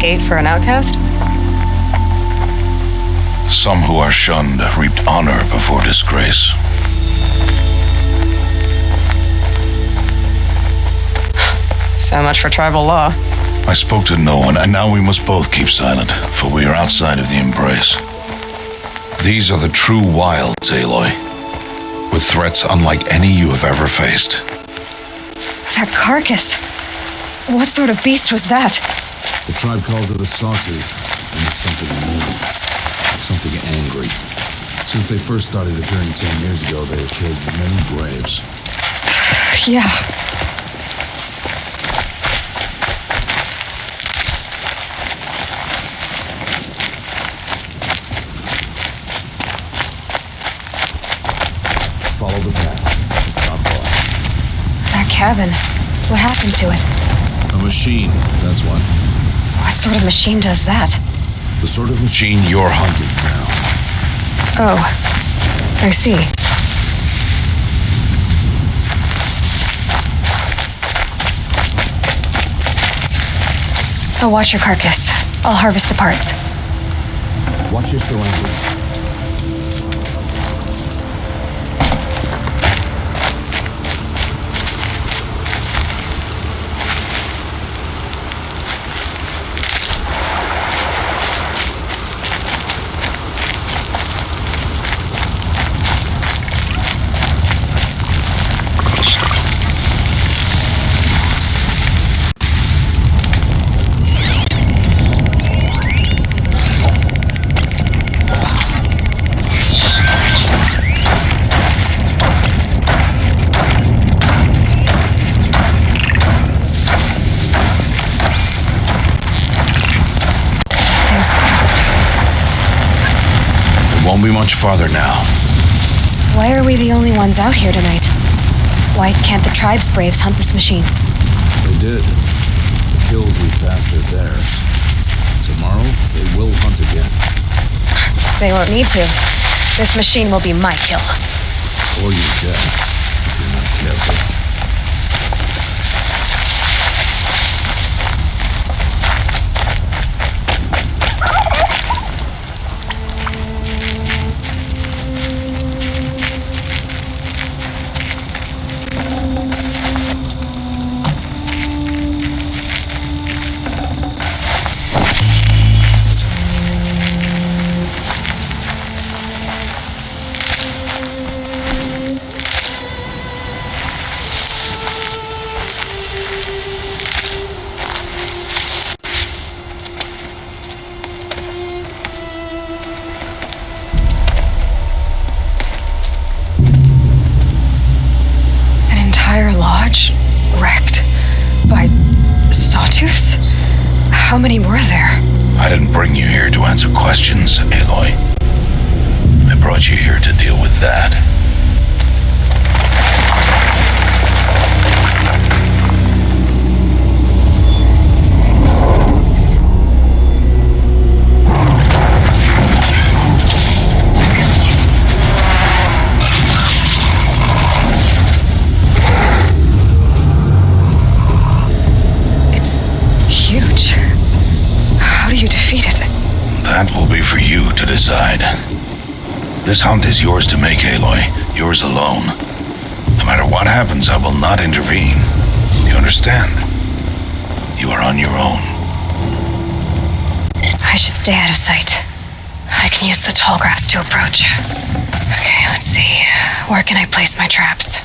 hate for an outcast? Some who are shunned reaped honor before disgrace. So much for tribal law. I spoke to no one, and now we must both keep silent, for we are outside of the embrace. These are the true wilds, Aloy, with threats unlike any you have ever faced. That carcass. What sort of beast was that? The tribe calls it a sawtooth, and it's something mean, something angry. Since they first started appearing 10 years ago, they have killed many braves. Yeah. Follow the path. It's not far. That cabin. What happened to it? A machine, that's what. What sort of machine does that? The sort of machine you're hunting now. Oh, I see. I'll watch your carcass. I'll harvest the parts. Watch your surroundings. Won't be much farther now. Why are we the only ones out here tonight? Why can't the tribe's braves hunt this machine? They did. The kills we passed are theirs. Tomorrow, they will hunt again. They won't need to. This machine will be my kill. Or your death, if you're not careful. Lodge wrecked by sawtooths? How many were there? I didn't bring you here to answer questions, Aloy. I brought you here to deal with that. That will be for you to decide. This hunt is yours to make, Aloy. Yours alone. No matter what happens, I will not intervene. You understand? You are on your own. I should stay out of sight. I can use the tall grass to approach. Okay, let's see. Where can I place my traps?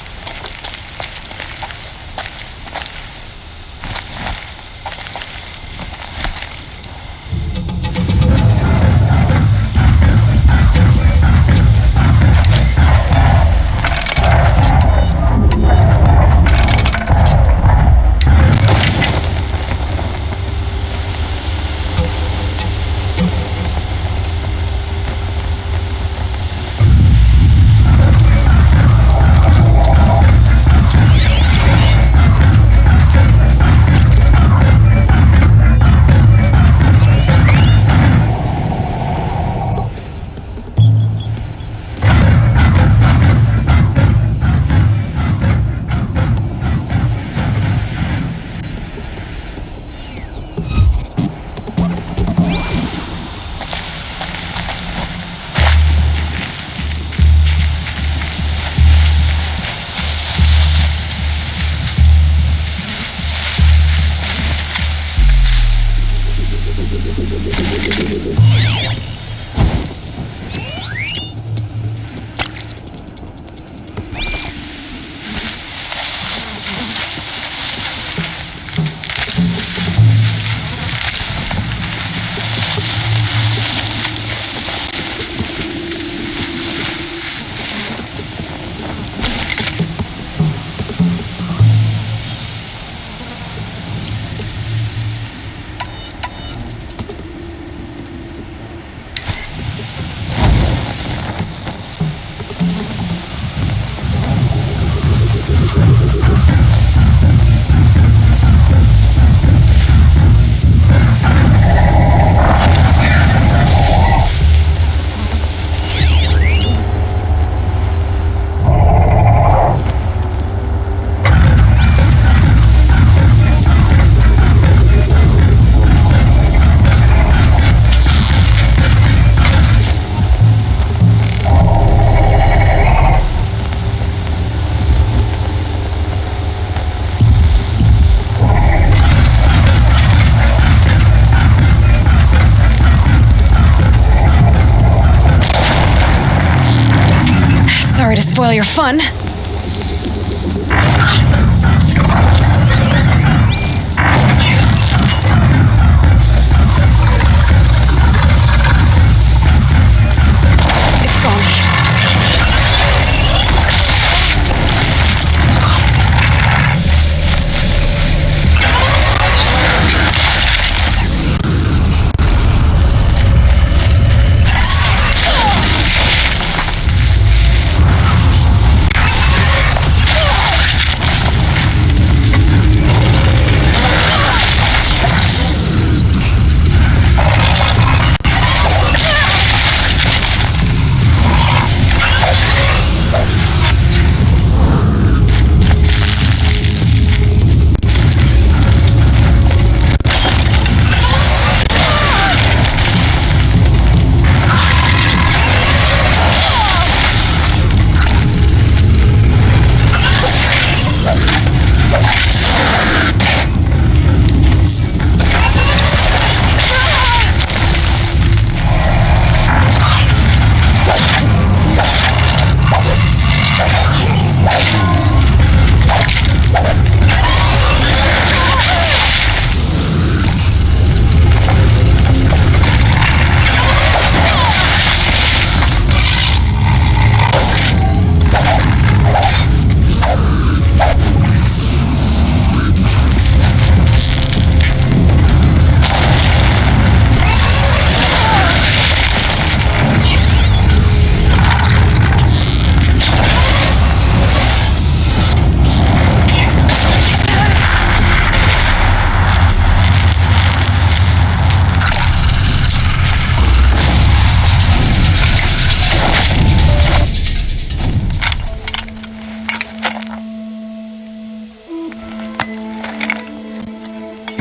spoil your fun. It's on me.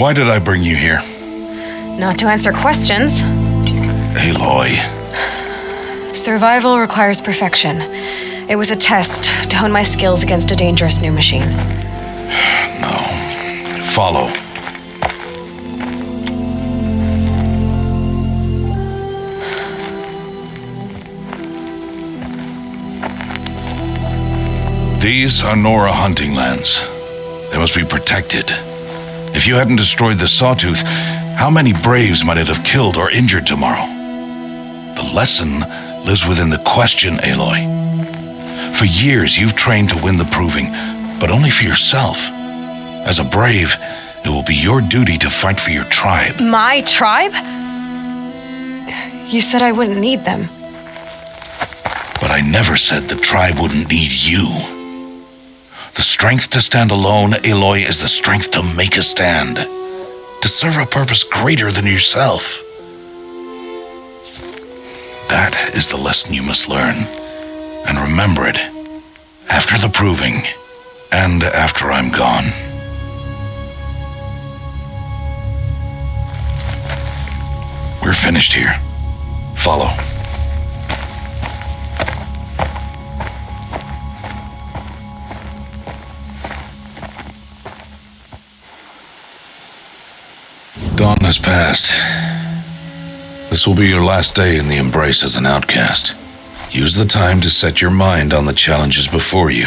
Why did I bring you here? Not to answer questions. Aloy. Survival requires perfection. It was a test to hone my skills against a dangerous new machine. No. Follow. These are Nora hunting lands. They must be protected. If you hadn't destroyed the Sawtooth, how many Braves might it have killed or injured tomorrow? The lesson lives within the question, Aloy. For years, you've trained to win the proving, but only for yourself. As a Brave, it will be your duty to fight for your tribe. My tribe? You said I wouldn't need them. But I never said the tribe wouldn't need you. The strength to stand alone, Aloy, is the strength to make a stand. To serve a purpose greater than yourself. That is the lesson you must learn. And remember it. After the proving. And after I'm gone. We're finished here. Follow. Dawn has passed. This will be your last day in the embrace as an outcast. Use the time to set your mind on the challenges before you.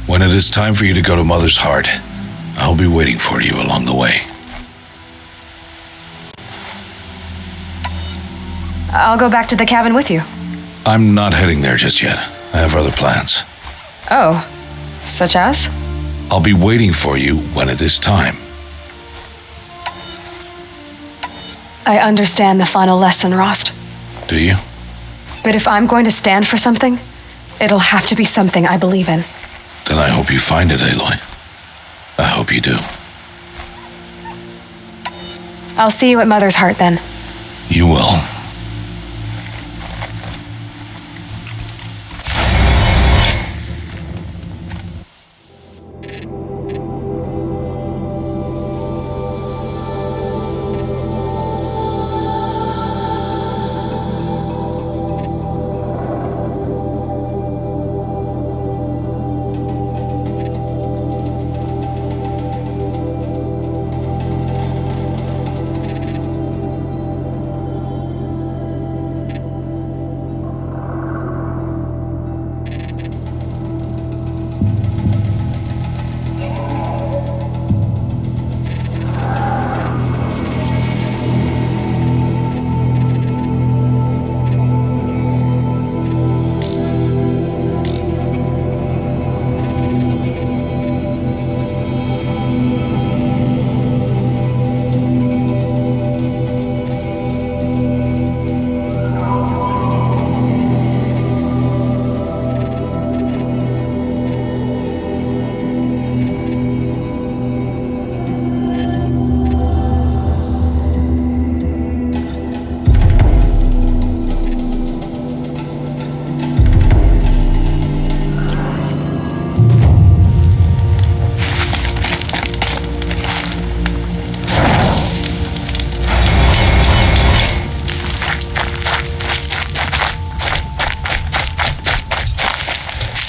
When it is time for you to go to Mother's Heart, I'll be waiting for you along the way. I'll go back to the cabin with you. I'm not heading there just yet. I have other plans. Oh, such as? I'll be waiting for you when it is time. I understand the final lesson, Rost. Do you? But if I'm going to stand for something, it'll have to be something I believe in. Then I hope you find it, Aloy. I hope you do. I'll see you at Mother's Heart then. You will.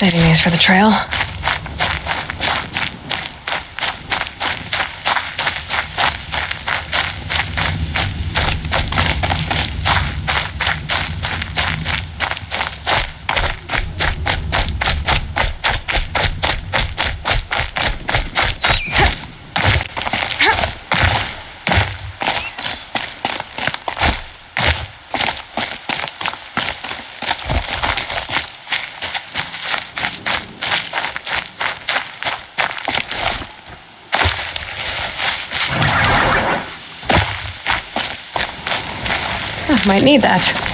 Saving these for the trail. Might need that.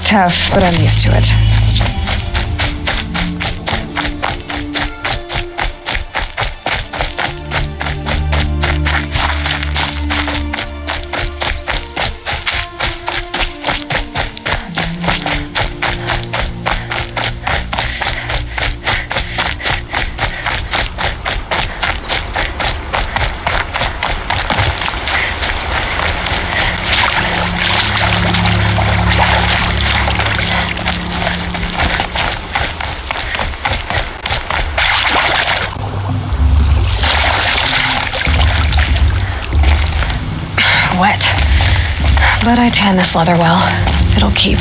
Tough, but I'm used to it. Wet. But I tan this leather well. It'll keep.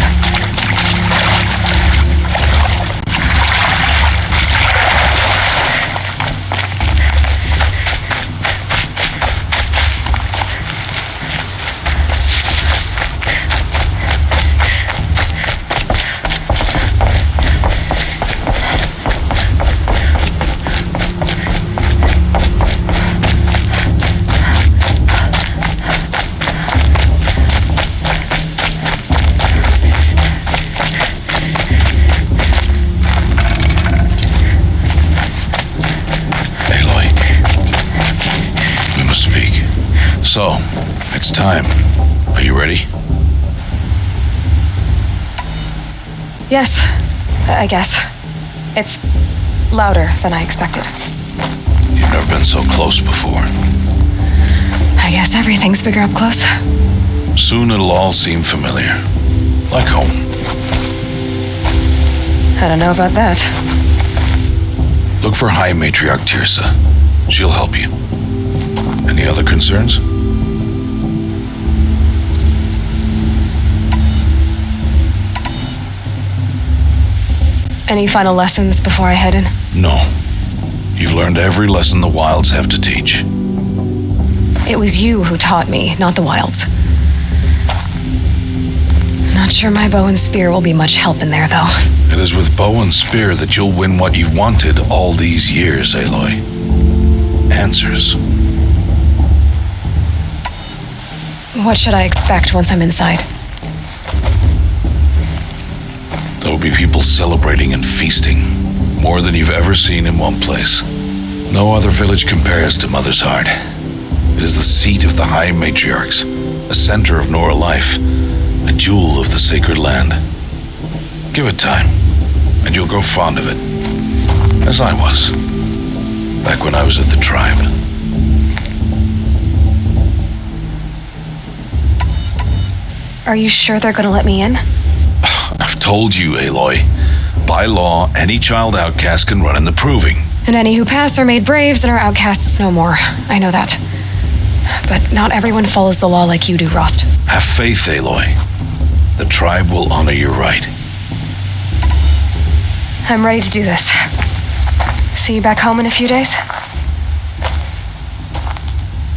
So, it's time. Are you ready? Yes, I guess. It's louder than I expected. You've never been so close before. I guess everything's bigger up close. Soon it'll all seem familiar. Like home. I don't know about that. Look for High Matriarch Tirsa. She'll help you. Any other concerns? Any final lessons before I head in? No. You've learned every lesson the wilds have to teach. It was you who taught me, not the wilds. Not sure my bow and spear will be much help in there, though. It is with bow and spear that you'll win what you've wanted all these years, Aloy. Answers. What should I expect once I'm inside? There will be people celebrating and feasting, more than you've ever seen in one place. No other village compares to Mother's Heart. It is the seat of the High Matriarchs, a center of Nora life, a jewel of the sacred land. Give it time, and you'll grow fond of it, as I was, back when I was at the tribe. Are you sure they're gonna let me in? I've told you, Aloy. By law, any child outcast can run in the proving. And any who pass are made braves and are outcasts no more. I know that. But not everyone follows the law like you do, Rost. Have faith, Aloy. The tribe will honor your right. I'm ready to do this. See you back home in a few days?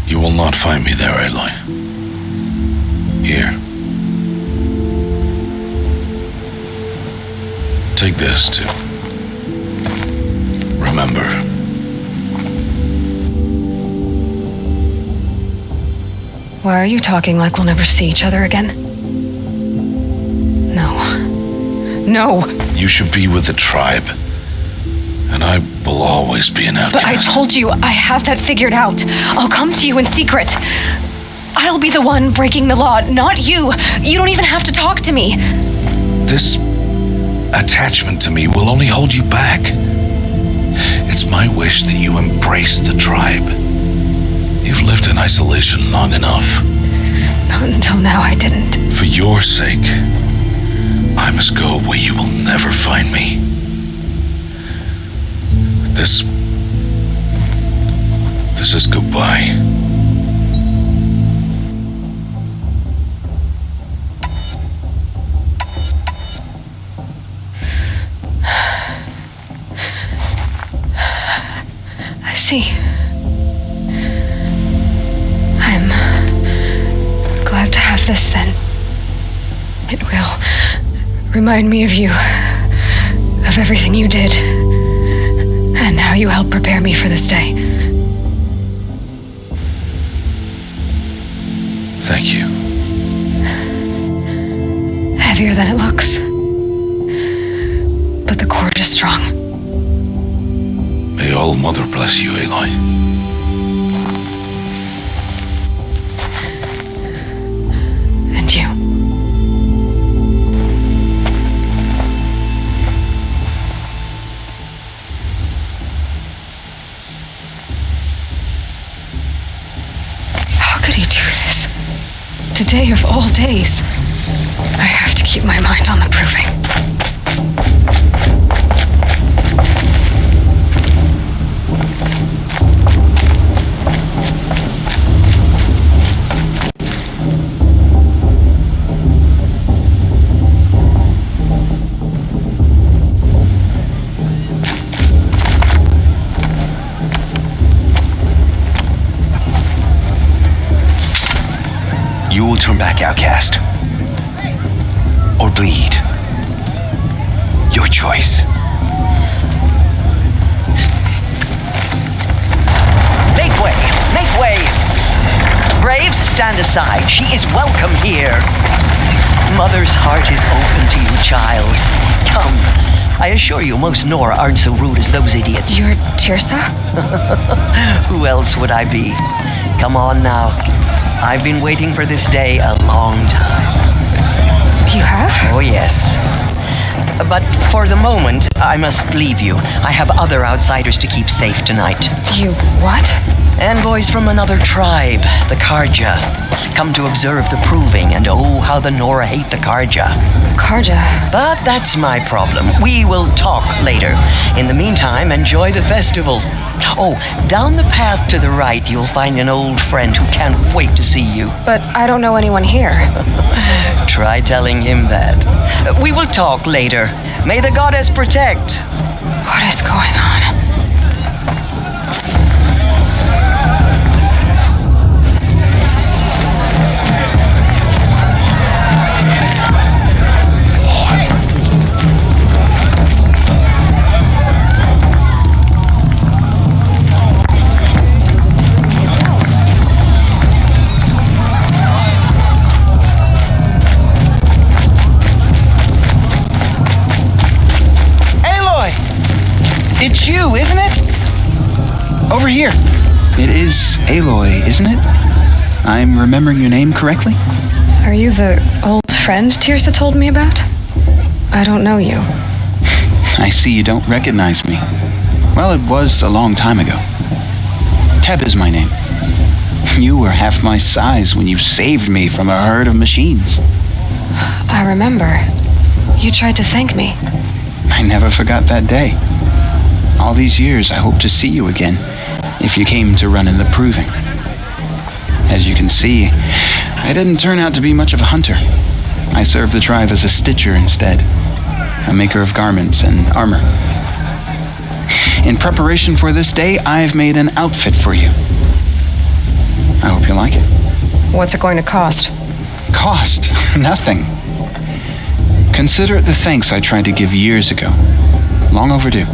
You will not find me there, Aloy. Here. Take this, too. Remember. Why are you talking like we'll never see each other again? No. No! You should be with the tribe. And I will always be an outcast. But I told you, I have that figured out. I'll come to you in secret. I'll be the one breaking the law, not you. You don't even have to talk to me. This attachment to me will only hold you back. It's my wish that you embrace the tribe. You've lived in isolation long enough. Not until now I didn't. For your sake, I must go where you will never find me. This is goodbye. I see. I'm glad to have this then. It will remind me of you, of everything you did, and how you helped prepare me for this day. Thank you. Heavier than it looks. But the cord is strong. May All Mother bless you, Aloy. And you. How could he do this? Today of all days. I have to keep my mind on the proving. You will turn back, outcast. Or bleed. Your choice. Make way! Make way! Braves, stand aside. She is welcome here. Mother's heart is open to you, child. Come. I assure you, most Nora aren't so rude as those idiots. You're Tirsa? Who else would I be? Come on now. I've been waiting for this day a long time. You have? Oh, yes. But for the moment, I must leave you. I have other outsiders to keep safe tonight. You what? Envoys from another tribe, the Karja, come to observe the proving, and oh, how the Nora hate the Karja. Karja? But that's my problem. We will talk later. In the meantime, enjoy the festival. Oh, down the path to the right, you'll find an old friend who can't wait to see you. But I don't know anyone here. Try telling him that. We will talk later. May the goddess protect. What is going on? It's you, isn't it? Over here. It is Aloy, isn't it? I'm remembering your name correctly? Are you the old friend Tirsa told me about? I don't know you. I see you don't recognize me. Well, it was a long time ago. Teb is my name. You were half my size when you saved me from a herd of machines. I remember. You tried to thank me. I I never forgot that day. All these years, I hope to see you again, if you came to run in the proving. As you can see, I didn't turn out to be much of a hunter. I served the tribe as a stitcher instead, a maker of garments and armor. In preparation for this day, I've made an outfit for you. I hope you like it. What's it going to cost? Cost? Nothing. Consider it the thanks I tried to give years ago. Long overdue.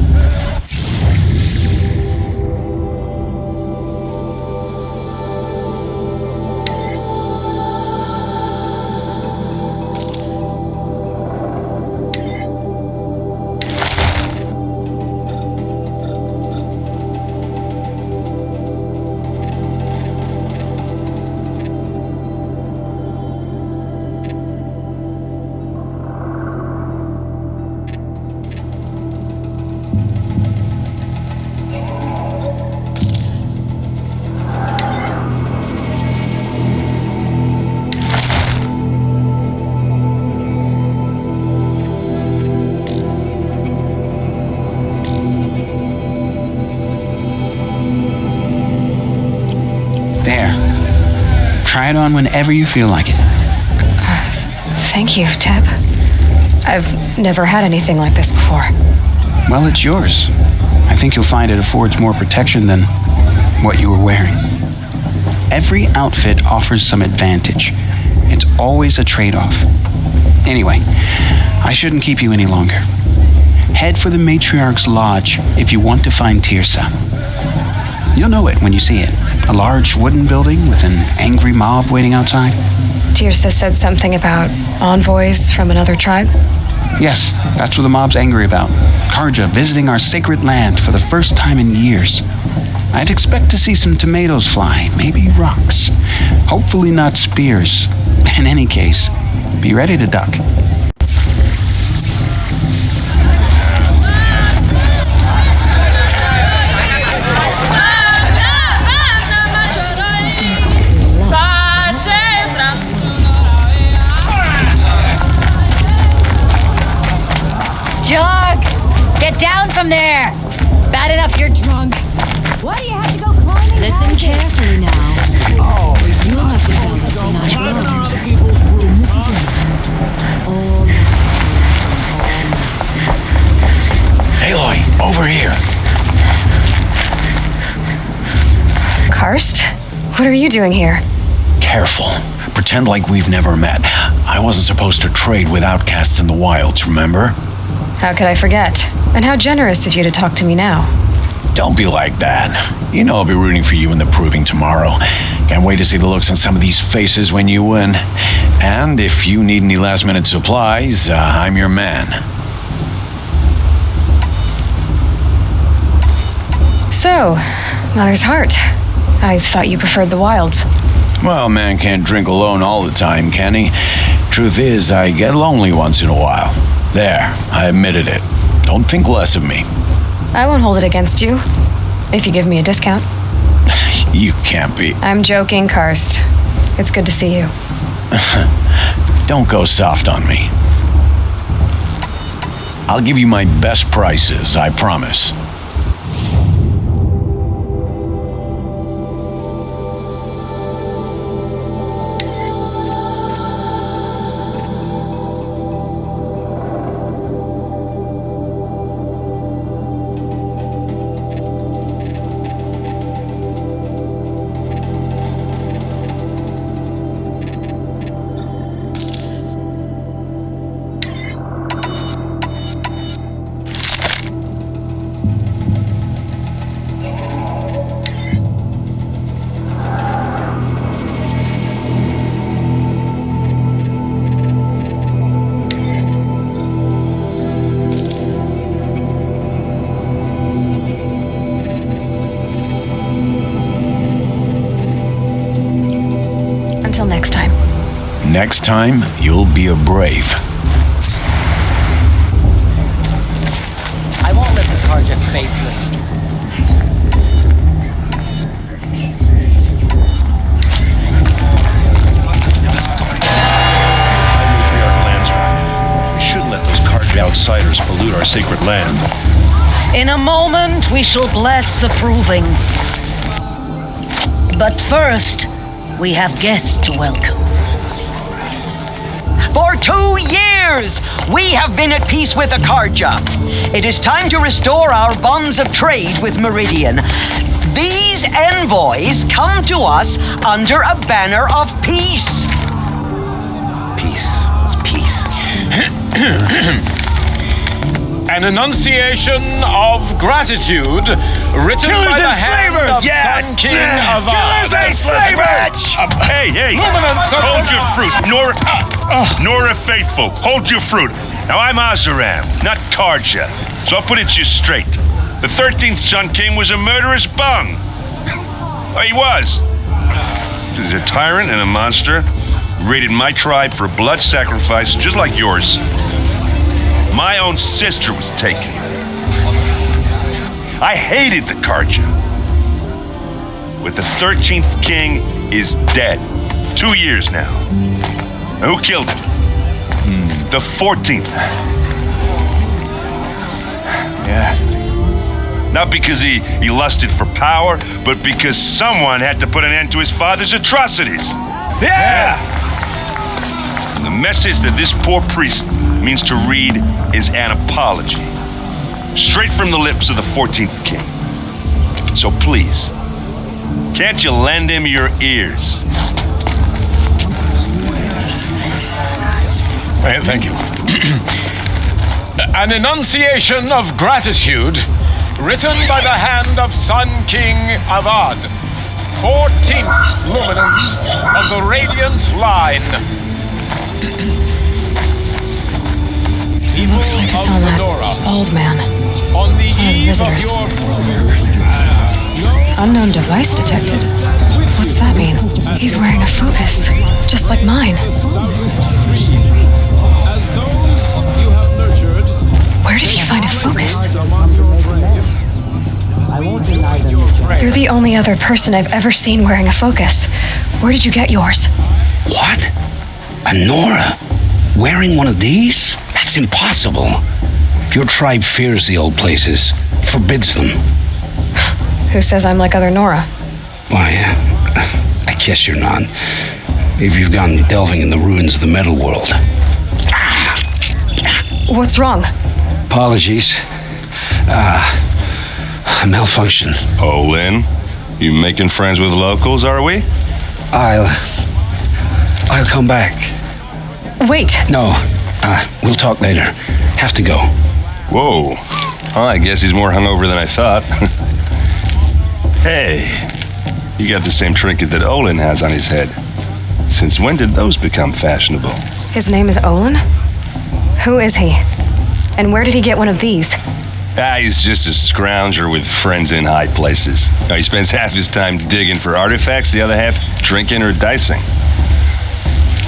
Try it on whenever you feel like it. Thank you, Teb. I've never had anything like this before. Well, it's yours. I think you'll find it affords more protection than what you were wearing. Every outfit offers some advantage. It's always a trade-off. Anyway, I shouldn't keep you any longer. Head for the Matriarch's Lodge if you want to find Tirsa. You'll know it when you see it. A large wooden building with an angry mob waiting outside. Tirsa said something about envoys from another tribe? Yes, that's what the mob's angry about. Karja visiting our sacred land for the first time in years. I'd expect to see some tomatoes fly, maybe rocks. Hopefully not spears. In any case, be ready to duck. Get down from there! Bad enough you're drunk. Why do you have to go climbing? Listen carefully now. Oh, You'll have to tell us when I grow. in other people's rooms. All Aloy, over here. Karst? What are you doing here? Careful. Pretend like we've never met. I wasn't supposed to trade with outcasts in the wilds, remember? How could I forget? And how generous of you to talk to me now. Don't be like that. You know I'll be rooting for you in the proving tomorrow. Can't wait to see the looks on some of these faces when you win. And if you need any last-minute supplies, I'm your man. So, Mother's Heart. I thought you preferred the wilds. Well, man can't drink alone all the time, can he? Truth is, I get lonely once in a while. There, I admitted it. Don't think less of me. I won't hold it against you, if you give me a discount. You can't be. I'm joking, Karst. It's good to see you. Don't go soft on me. I'll give you my best prices, I promise. Until next time. Next time, you'll be a brave. I won't let the Karja faithless. Outsiders pollute our sacred land. In a moment, we shall bless the proving. But first, we have guests to welcome. For 2 years, we have been at peace with Akarja. It is time to restore our bonds of trade with Meridian. These envoys come to us under a banner of peace. Peace. What's peace? An enunciation of gratitude written by the hand of Sun King of Ard. Hey, hold your fruit. Nora Faithful, hold your fruit. Now, I'm Azaram, not Karja, so I'll put it to you straight. The 13th Sun King was a murderous bung. Oh, he was. He's a tyrant and a monster. Raided my tribe for blood sacrifice, just like yours. My own sister was taken. I hated the Karja. But the 13th king is dead. 2 years now. Who killed him? The 14th. Yeah. Not because he lusted for power, but because someone had to put an end to his father's atrocities. Yeah! And the message that this poor priest means to read is an apology. Straight from the lips of the 14th king. So please, can't you lend him your ears? Thank you. An enunciation of gratitude written by the hand of Sun King of Ard, 14th luminance of the Radiant Line. Looks like it's on that old man. On the It's one of the eve of visitors. your Unknown device detected. What's that mean? He's wearing a focus, just like mine. as those you have nurtured. Where did he find a focus? I won't deny them the chance. You're the only other person I've ever seen wearing a focus. Where did you get yours? What? A Nora? Wearing one of these? That's impossible. Your tribe fears the old places, forbids them. Who says I'm like other Nora? Why, I guess you're not. Maybe you've gone delving in the ruins of the metal world. What's wrong? Apologies. A malfunction. Oh, Lynn, you making friends with locals, are we? I'll come back. Wait. No, we'll talk later. Have to go. Whoa. Well, I guess he's more hungover than I thought. Hey, you got the same trinket that Olin has on his head. Since when did those become fashionable? His name is Olin? Who is he? And where did he get one of these? He's just a scrounger with friends in high places. He spends half his time digging for artifacts, the other half drinking or dicing.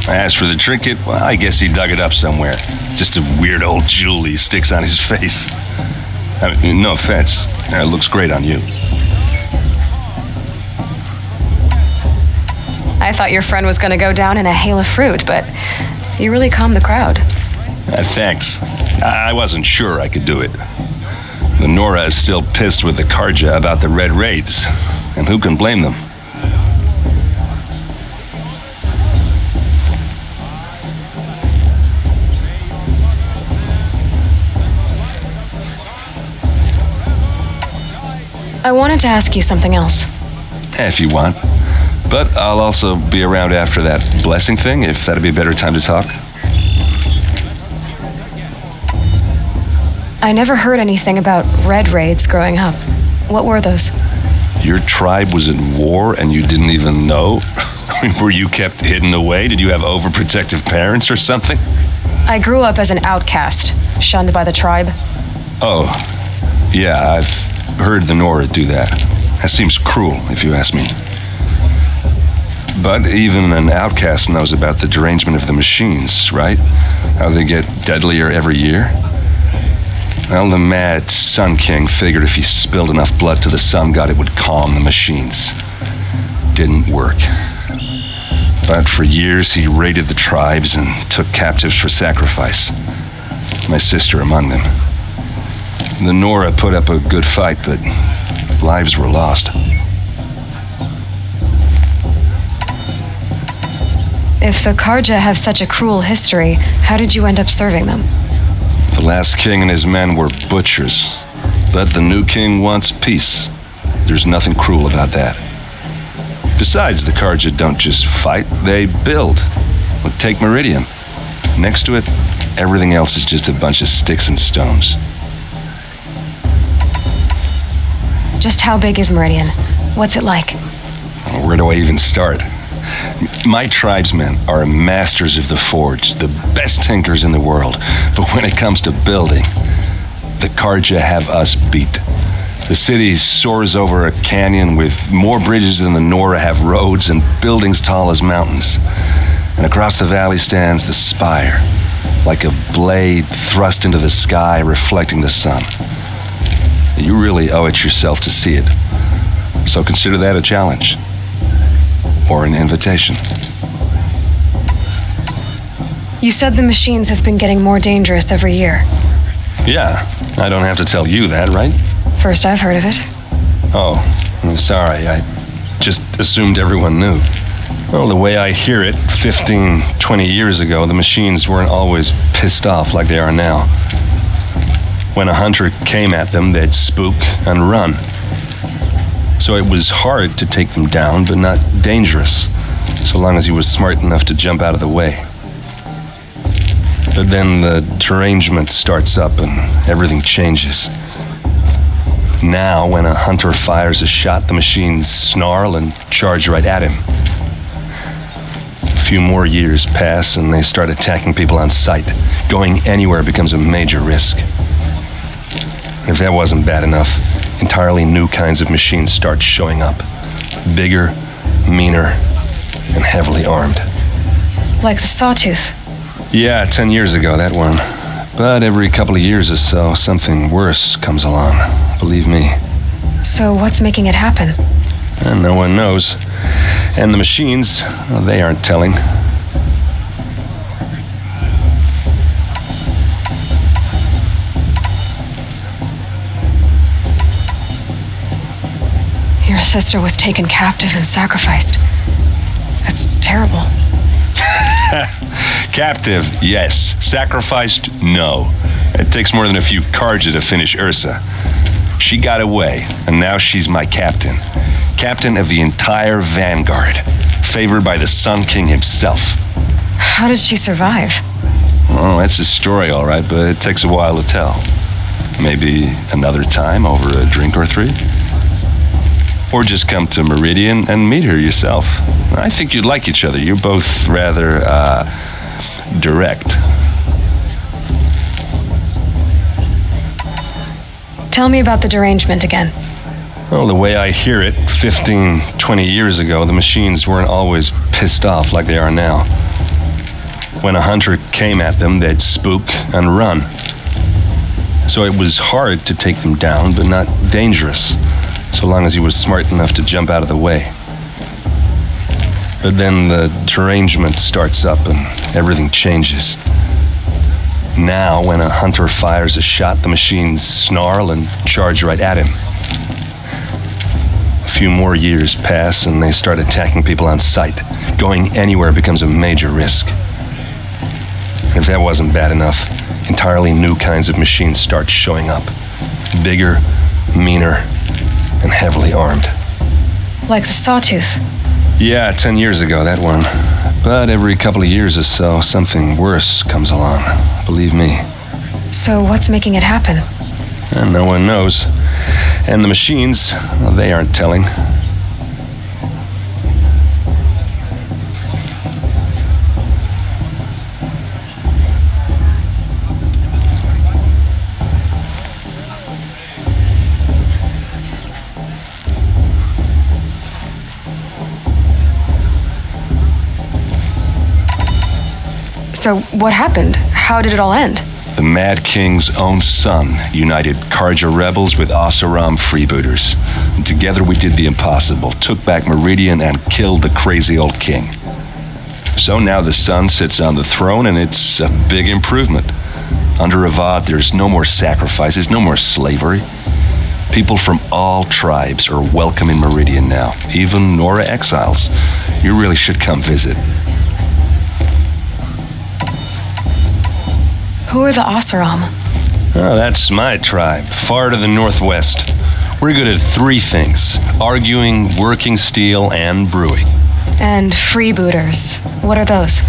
As for the trinket, well, I guess he dug it up somewhere. Just a weird old jewel he sticks on his face. I mean, no offense. It looks great on you. I thought your friend was gonna go down in a hail of fruit, but you really calmed the crowd. Thanks. I wasn't sure I could do it. The Nora is still pissed with the Karja about the Red Raids, and who can blame them? I wanted to ask you something else. If you want. But I'll also be around after that blessing thing, if that'd be a better time to talk. I never heard anything about red raids growing up. What were those? Your tribe was at war and you didn't even know? I mean, were you kept hidden away? Did you have overprotective parents or something? I grew up as an outcast, shunned by the tribe. Oh, yeah, I've heard the Nora do that. That seems cruel, if you ask me. But even an outcast knows about the derangement of the machines, right? How they get deadlier every year. Well, the mad Sun King figured if he spilled enough blood to the Sun God, it would calm the machines. Didn't work. But for years, he raided the tribes and took captives for sacrifice. My sister among them. The Nora put up a good fight, but lives were lost. If the Karja have such a cruel history, how did you end up serving them? The last king and his men were butchers, but the new king wants peace. There's nothing cruel about that. Besides, the Karja don't just fight, they build. Well, take Meridian. Next to it, everything else is just a bunch of sticks and stones. Just how big is Meridian? What's it like? Where do I even start? My tribesmen are masters of the forge, the best tinkers in the world. But when it comes to building, the Karja have us beat. The city soars over a canyon with more bridges than the Nora have roads and buildings tall as mountains. And across the valley stands the spire, like a blade thrust into the sky reflecting the sun. You really owe it yourself to see it. So consider that a challenge. Or an invitation. You said the machines have been getting more dangerous every year. Yeah, I don't have to tell you that, right? First I've heard of it. Oh, I'm sorry. I just assumed everyone knew. Well, the way I hear it, 15, 20 years ago, the machines weren't always pissed off like they are now. When a hunter came at them, they'd spook and run. So it was hard to take them down, but not dangerous, so long as he was smart enough to jump out of the way. But then the derangement starts up and everything changes. Now, when a hunter fires a shot, the machines snarl and charge right at him. A few more years pass and they start attacking people on sight. Going anywhere becomes a major risk. And if that wasn't bad enough, entirely new kinds of machines start showing up. Bigger, meaner, and heavily armed. Like the Sawtooth. Yeah, 10 years ago, that one. But every couple of years or so, something worse comes along. Believe me. So what's making it happen? And no one knows. And the machines, well, they aren't telling. Your sister was taken captive and sacrificed. That's terrible. Captive, yes. Sacrificed, no. It takes more than a few Karja to finish Ursa. She got away, and now she's my captain. Captain of the entire Vanguard. Favored by the Sun King himself. How did she survive? Oh, that's a story, all right, but it takes a while to tell. Maybe another time over a drink or three? Or just come to Meridian and meet her yourself. I think you'd like each other. You're both rather, direct. Tell me about the derangement again. Well, the way I hear it, 15, 20 years ago, the machines weren't always pissed off like they are now. When a hunter came at them, they'd spook and run. So it was hard to take them down, but not dangerous, so long as he was smart enough to jump out of the way. But then the derangement starts up and everything changes. Now, when a hunter fires a shot, the machines snarl and charge right at him. A few more years pass and they start attacking people on sight. Going anywhere becomes a major risk. And if that wasn't bad enough, entirely new kinds of machines start showing up. Bigger, meaner, and heavily armed. Like the Sawtooth. Yeah, 10 years ago, that one. But every couple of years or so, something worse comes along. Believe me. So what's making it happen? And no one knows. And the machines, well, they aren't telling. So what happened? How did it all end? The Mad King's own son united Karja rebels with Oseram freebooters. And together we did the impossible, took back Meridian and killed the crazy old king. So now the son sits on the throne and it's a big improvement. Under Avad, there's no more sacrifices, no more slavery. People from all tribes are welcome in Meridian now, even Nora exiles. You really should come visit. Who are the Oseram? Oh, that's my tribe, far to the northwest. We're good at 3 things: arguing, working steel, and brewing. And freebooters. What are those?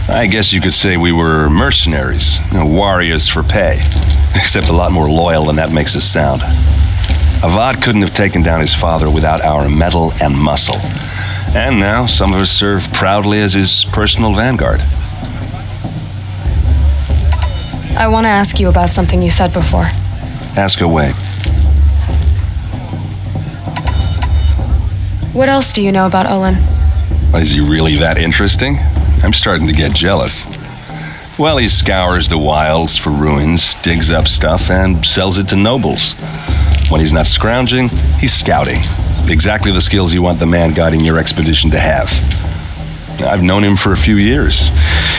I guess you could say we were mercenaries, warriors for pay, except a lot more loyal than that makes us sound. Avad couldn't have taken down his father without our metal and muscle. And now some of us serve proudly as his personal vanguard. I want to ask you about something you said before. Ask away. What else do you know about Olin? Is he really that interesting? I'm starting to get jealous. Well, he scours the wilds for ruins, digs up stuff, and sells it to nobles. When he's not scrounging, he's scouting. Exactly the skills you want the man guiding your expedition to have. I've known him for a few years.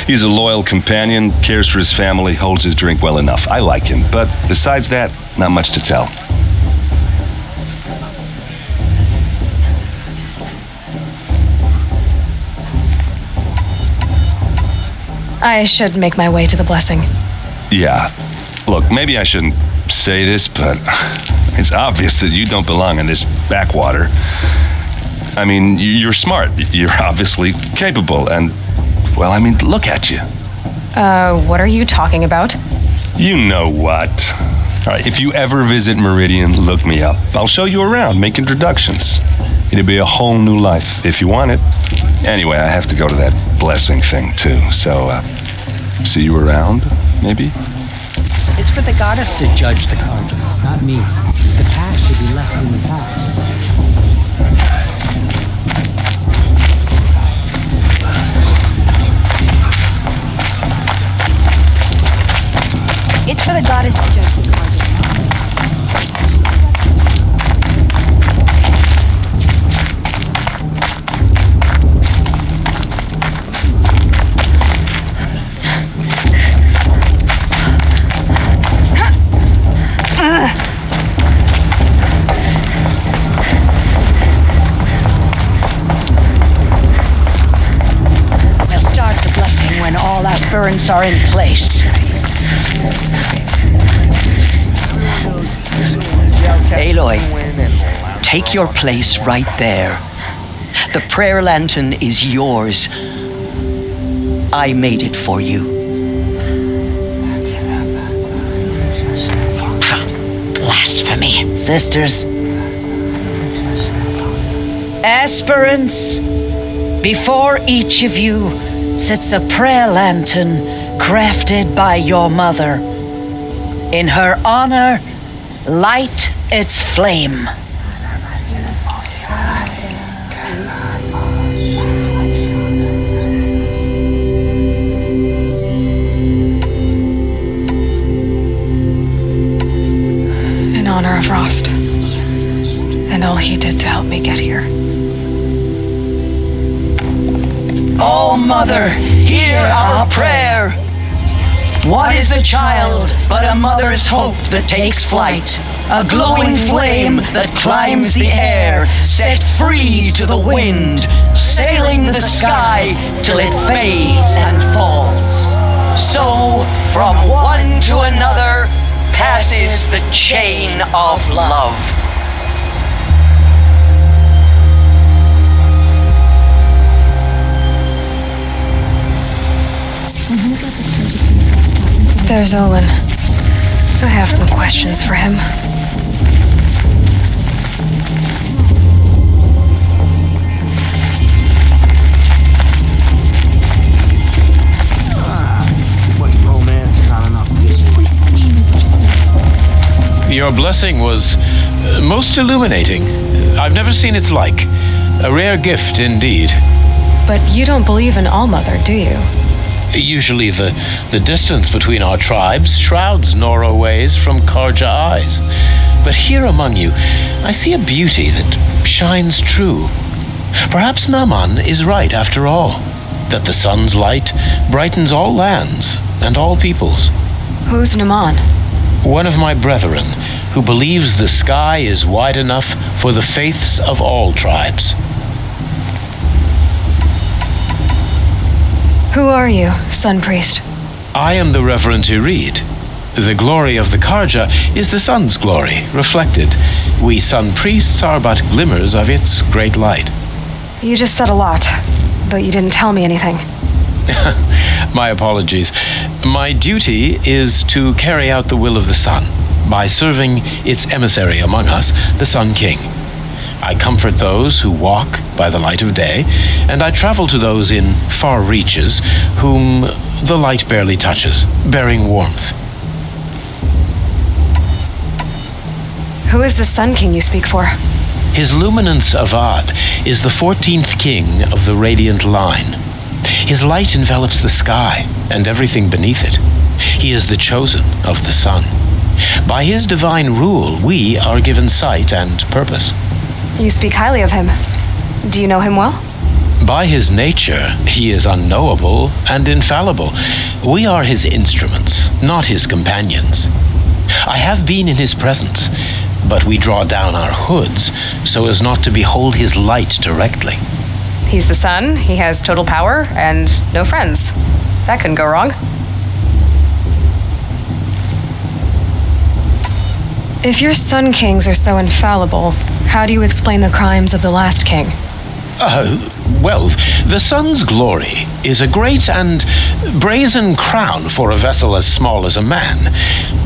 He's a loyal companion, cares for his family, holds his drink well enough. I like him, but besides that, not much to tell. I should make my way to the blessing. Yeah. Look, maybe I shouldn't say this, but it's obvious that you don't belong in this backwater. I mean, you're smart. You're obviously capable, and, well, I mean, look at you. What are you talking about? You know what. All right, if you ever visit Meridian, look me up. I'll show you around, make introductions. It'll be a whole new life, if you want it. Anyway, I have to go to that blessing thing, too, so, see you around, maybe? It's for the goddess to judge the cards, not me. The past should be left in the past. It's for the goddess to judge the cards. We'll start the blessing when all aspirants are in place. Aloy, take your place right there. The prayer lantern is yours. I made it for you. Blasphemy, sisters. Aspirants, before each of you sits a prayer lantern crafted by your mother. In her honor, light its flame. In honor of Rost, and all he did to help me get here. Oh, Mother, hear our prayer. What is a child but a mother's hope that takes flight? A glowing flame that climbs the air, set free to the wind, sailing the sky till it fades and falls. So, from one to another, passes the chain of love. There's Olin. I have some questions for him. Too much romance and not enough fish. Your blessing was most illuminating. I've never seen its like. A rare gift indeed. But you don't believe in Allmother, do you? Usually the distance between our tribes shrouds Nora ways from Karja eyes. But here among you, I see a beauty that shines true. Perhaps Naman is right after all, that the sun's light brightens all lands and all peoples. Who's Naman? One of my brethren, who believes the sky is wide enough for the faiths of all tribes. Who are you, Sun Priest? I am the Reverend Irid. The glory of the Karja is the sun's glory, reflected. We sun priests are but glimmers of its great light. You just said a lot, but you didn't tell me anything. My apologies. My duty is to carry out the will of the sun by serving its emissary among us, the Sun King. I comfort those who walk by the light of day, and I travel to those in far reaches whom the light barely touches, bearing warmth. Who is the Sun King you speak for? His Luminance Avad is the 14th king of the Radiant Line. His light envelops the sky and everything beneath it. He is the chosen of the sun. By his divine rule, we are given sight and purpose. You speak highly of him. Do you know him well? By his nature, he is unknowable and infallible. We are his instruments, not his companions. I have been in his presence, but we draw down our hoods so as not to behold his light directly. He's the sun, he has total power, and no friends. That couldn't go wrong. If your Sun Kings are so infallible, how do you explain the crimes of the last king? Well, the sun's glory is a great and brazen crown for a vessel as small as a man.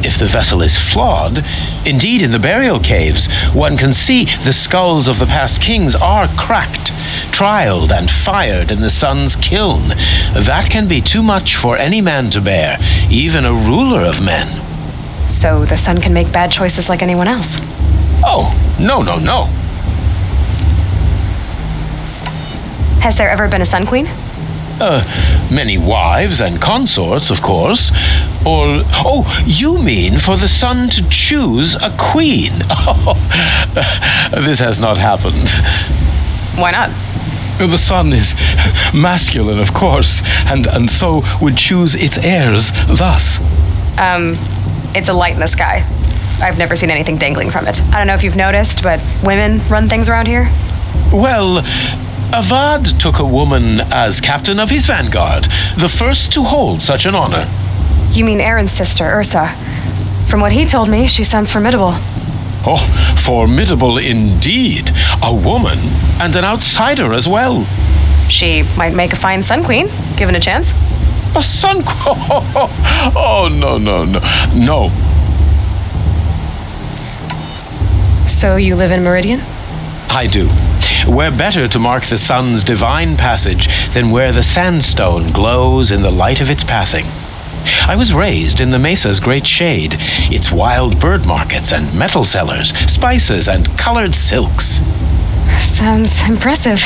If the vessel is flawed, indeed in the burial caves, one can see the skulls of the past kings are cracked, trialed and fired in the sun's kiln. That can be too much for any man to bear, even a ruler of men. So the sun can make bad choices like anyone else? Oh, no. Has there ever been a Sun Queen? Many wives and consorts, of course. Oh, you mean for the sun to choose a queen? Oh, this has not happened. Why not? The sun is masculine, of course, and so would choose its heirs thus. It's a light in the sky. I've never seen anything dangling from it. I don't know if you've noticed, but women run things around here. Well, Avad took a woman as captain of his vanguard, the first to hold such an honor. You mean Aaron's sister, Ursa. From what he told me, she sounds formidable. Oh, formidable indeed. A woman, and an outsider as well. She might make a fine Sun Queen, given a chance. A sun queen? Oh, no. So you live in Meridian? I do. Where better to mark the sun's divine passage than where the sandstone glows in the light of its passing. I was raised in the mesa's great shade, its wild bird markets and metal cellars, spices and colored silks. Sounds impressive.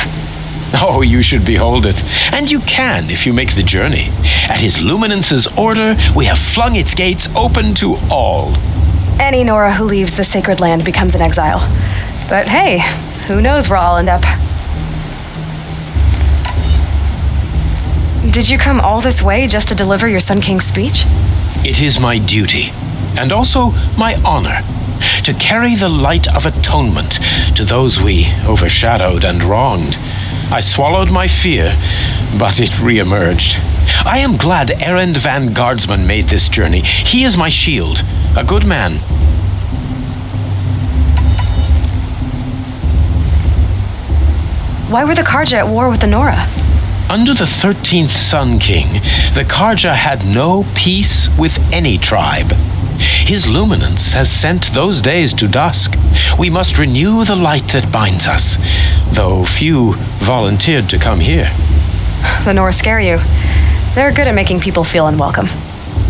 Oh, you should behold it. And you can if you make the journey. At his luminance's order, we have flung its gates open to all. Any Nora who leaves the sacred land becomes an exile. But hey, who knows where I'll end up. Did you come all this way just to deliver your Sun King's speech? It is my duty, and also my honor, to carry the light of atonement to those we overshadowed and wronged. I swallowed my fear, but it re-emerged. I am glad Erend Van Guardsman made this journey. He is my shield, a good man. Why were the Karja at war with the Nora? Under the 13th Sun King, the Karja had no peace with any tribe. His luminance has sent those days to dusk. We must renew the light that binds us, though few volunteered to come here. The Nora scare you. They're good at making people feel unwelcome.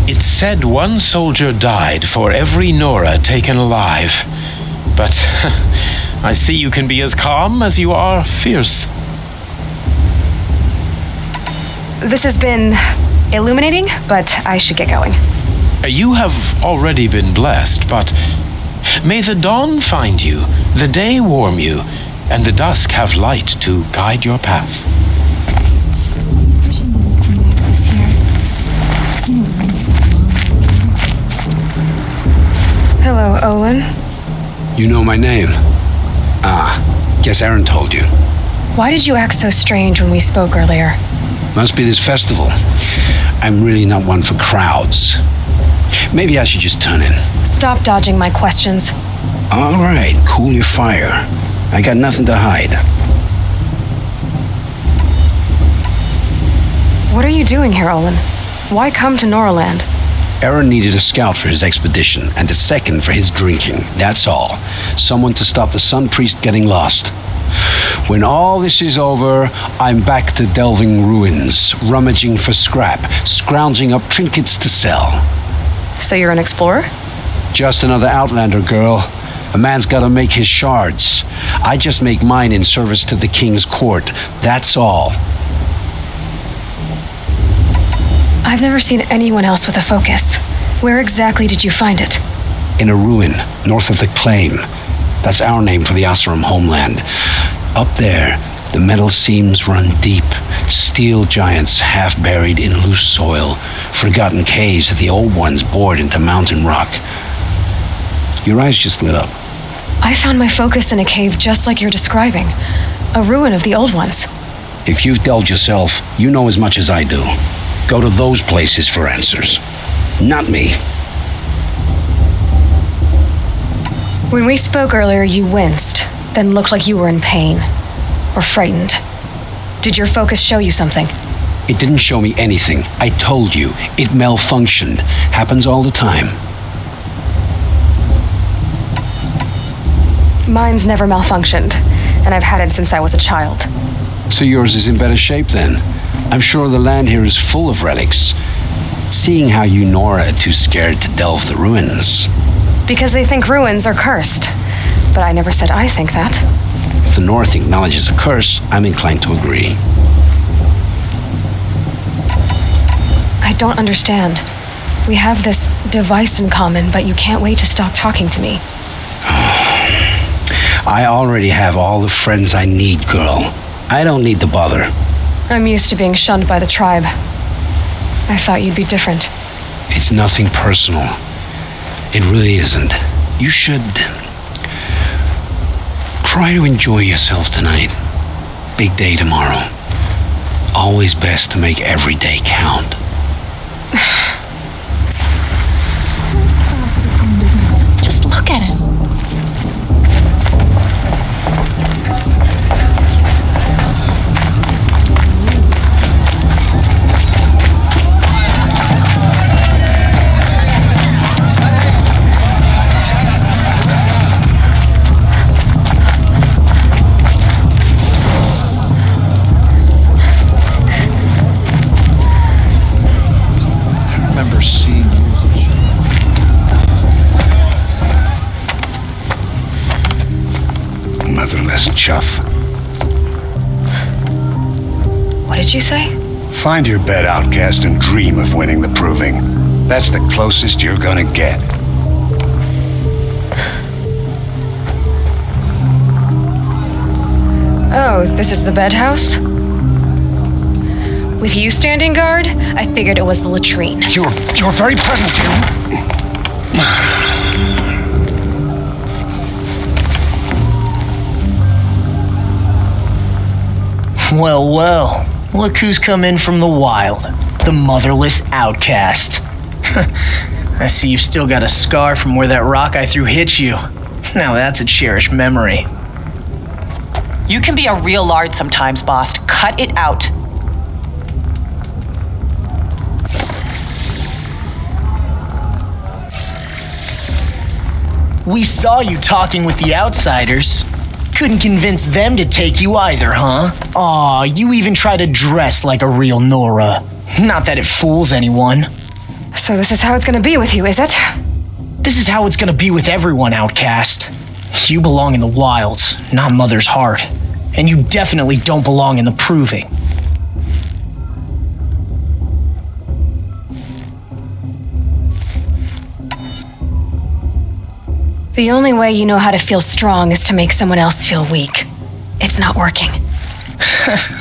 It's said one soldier died for every Nora taken alive. But I see you can be as calm as you are fierce. This has been illuminating, but I should get going. You have already been blessed, but may the dawn find you, the day warm you, and the dusk have light to guide your path. Surely musician didn't come back this year. You know, Hello, Olin. You know my name? Guess Aaron told you. Why did you act so strange when we spoke earlier? Must be this festival. I'm really not one for crowds. Maybe I should just turn in. Stop dodging my questions. All right, cool your fire. I got nothing to hide. What are you doing here, Olin? Why come to Noraland? Aaron needed a scout for his expedition, and a second for his drinking. That's all. Someone to stop the Sun Priest getting lost. When all this is over, I'm back to delving ruins, rummaging for scrap, scrounging up trinkets to sell. So you're an explorer? Just another Outlander, girl. A man's gotta make his shards. I just make mine in service to the king's court. That's all. I've never seen anyone else with a focus. Where exactly did you find it? In a ruin, north of the Claim. That's our name for the Oseram homeland. Up there, the metal seams run deep. Steel giants half buried in loose soil. Forgotten caves that the old ones bored into mountain rock. Your eyes just lit up. I found my focus in a cave just like you're describing. A ruin of the old ones. If you've delved yourself, you know as much as I do. Go to those places for answers. Not me. When we spoke earlier, you winced, then looked like you were in pain. Or frightened. Did your focus show you something? It didn't show me anything. I told you. It malfunctioned. Happens all the time. Mine's never malfunctioned, and I've had it since I was a child. So yours is in better shape then. I'm sure the land here is full of relics. Seeing how you Nora are too scared to delve the ruins. Because they think ruins are cursed. But I never said I think that. If the North acknowledges a curse, I'm inclined to agree. I don't understand. We have this device in common, but you can't wait to stop talking to me. I already have all the friends I need, girl. I don't need to bother. I'm used to being shunned by the tribe. I thought you'd be different. It's nothing personal. It really isn't. You should try to enjoy yourself tonight. Big day tomorrow. Always best to make every day count. Who's fast is going to win? Just look at him. Motherless chuff. What did you say? Find your bed, outcast, and dream of winning the proving. That's the closest you're gonna get. Oh, this is the bedhouse? With you standing guard, I figured it was the latrine. Your very presence here. Well, well. Look who's come in from the wild. The motherless outcast. I see you've still got a scar from where that rock I threw hit you. Now that's a cherished memory. You can be a real lard sometimes, boss. Cut it out. We saw you talking with the outsiders. Couldn't convince them to take you either, huh? Aw, you even try to dress like a real Nora. Not that it fools anyone. So this is how it's gonna be with you, is it? This is how it's gonna be with everyone, outcast. You belong in the wilds, not Mother's heart. And you definitely don't belong in the proving. The only way you know how to feel strong is to make someone else feel weak. It's not working.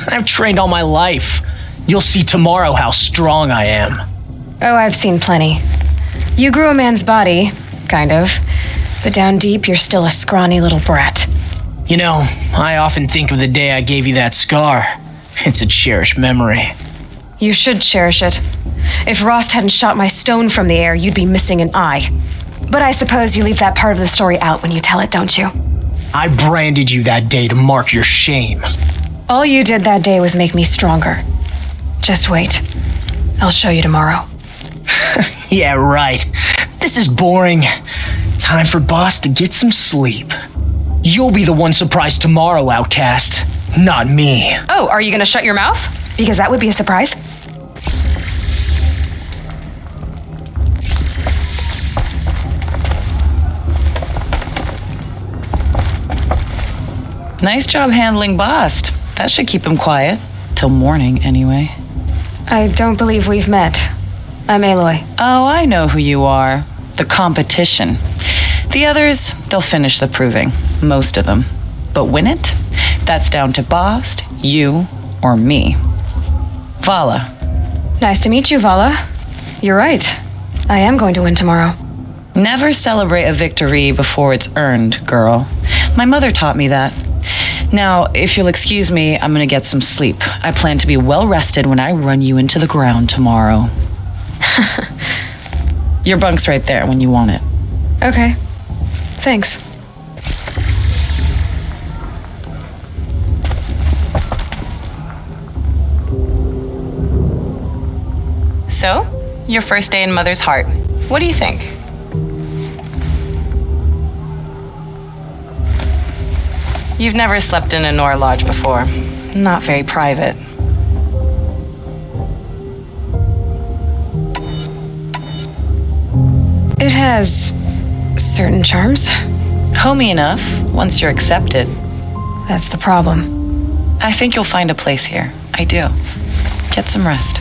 I've trained all my life. You'll see tomorrow how strong I am. Oh, I've seen plenty. You grew a man's body, kind of. But down deep, you're still a scrawny little brat. You know, I often think of the day I gave you that scar. It's a cherished memory. You should cherish it. If Rost hadn't shot my stone from the air, you'd be missing an eye. But I suppose you leave that part of the story out when you tell it, don't you? I branded you that day to mark your shame. All you did that day was make me stronger. Just wait. I'll show you tomorrow. Yeah, right. This is boring. Time for Boss to get some sleep. You'll be the one surprised tomorrow, outcast. Not me. Oh, are you gonna shut your mouth? Because that would be a surprise. Nice job handling Bast. That should keep him quiet. Till morning, anyway. I don't believe we've met. I'm Aloy. Oh, I know who you are. The competition. The others, they'll finish the proving. Most of them. But win it? That's down to Bast, you, or me. Vala. Nice to meet you, Vala. You're right. I am going to win tomorrow. Never celebrate a victory before it's earned, girl. My mother taught me that. Now, if you'll excuse me, I'm gonna get some sleep. I plan to be well rested when I run you into the ground tomorrow. Your bunk's right there when you want it. Okay. Thanks. So, your first day in Mother's Heart. What do you think? You've never slept in a Nora lodge before. Not very private. It has certain charms. Homey enough, once you're accepted. That's the problem. I think you'll find a place here. I do. Get some rest.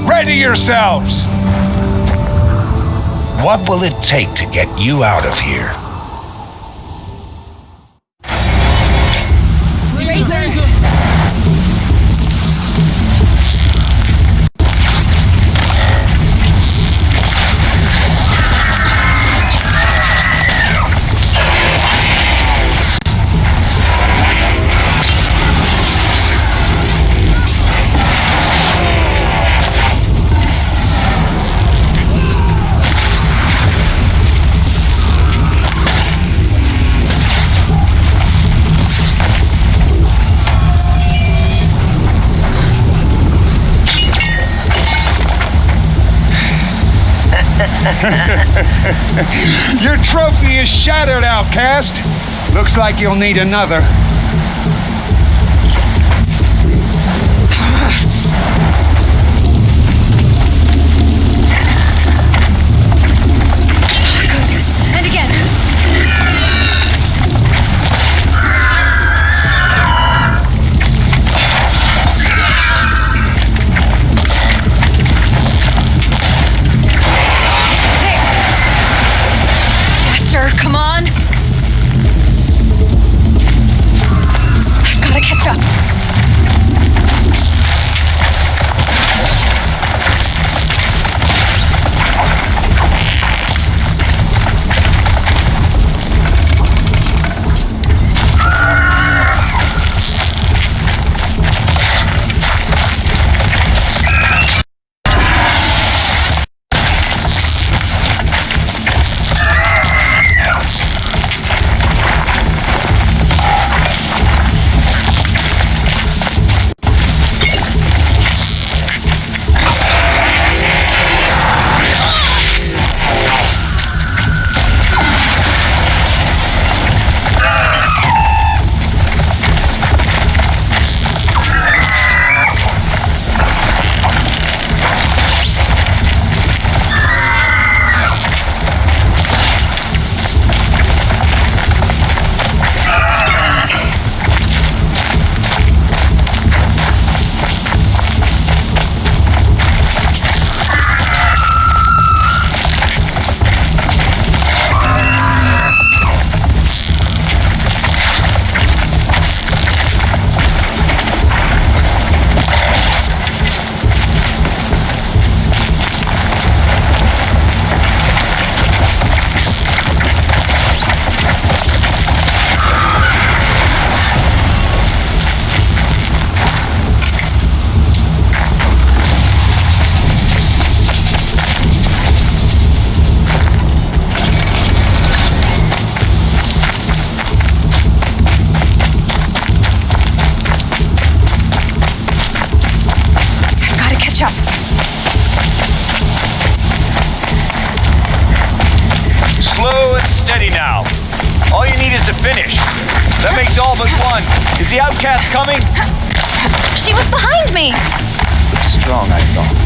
Ready yourselves! What will it take to get you out of here? Your trophy is shattered, outcast. Looks like you'll need another. And again. Come on. Good, steady now. All you need is to finish. That makes all but one. Is the outcast coming? She was behind me. Looks strong, I thought.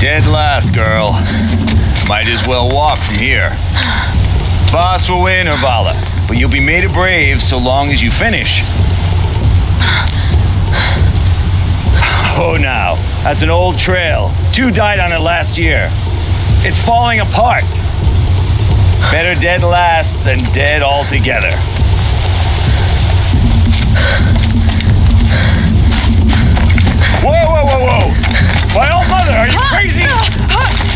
Dead last, girl. Might as well walk from here. Boss will win, Urvala, but you'll be made a brave so long as you finish. Oh, now, that's an old trail. 2 died on it last year. It's falling apart. Better dead last than dead altogether. Whoa, whoa, whoa, whoa! My old mother, are you crazy?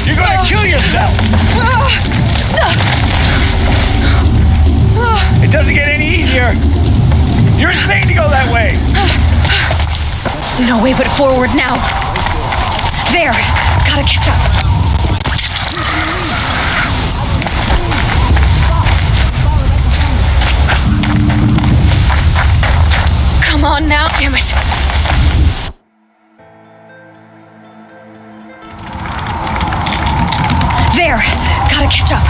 You're gonna kill yourself! It doesn't get any easier. You're insane to go that way. No way but forward now. There, gotta catch up. Come on now, damn it. There, gotta catch up.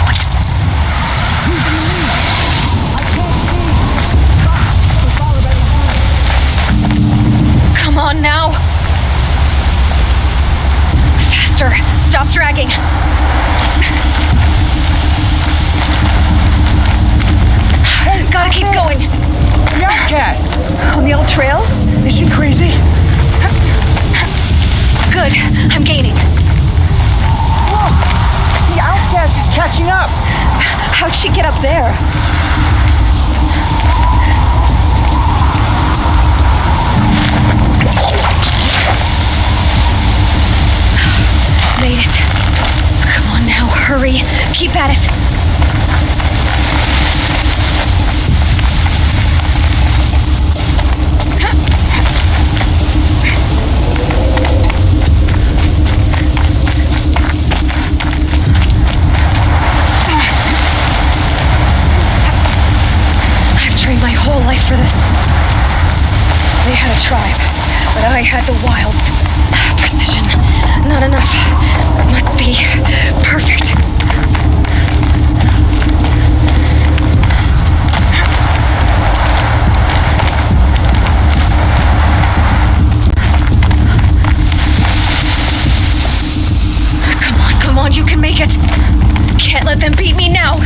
Come on now. Faster, stop dragging. Gotta keep going. The outcast! On the old trail? Is she crazy? Good, I'm gaining. Look! The outcast is catching up! How'd she get up there? Made it. Come on now, hurry. Keep at it. My whole life for this. They had a tribe, but I had the wilds. Precision, not enough. Must be perfect. Come on, you can make it. Can't let them beat me now.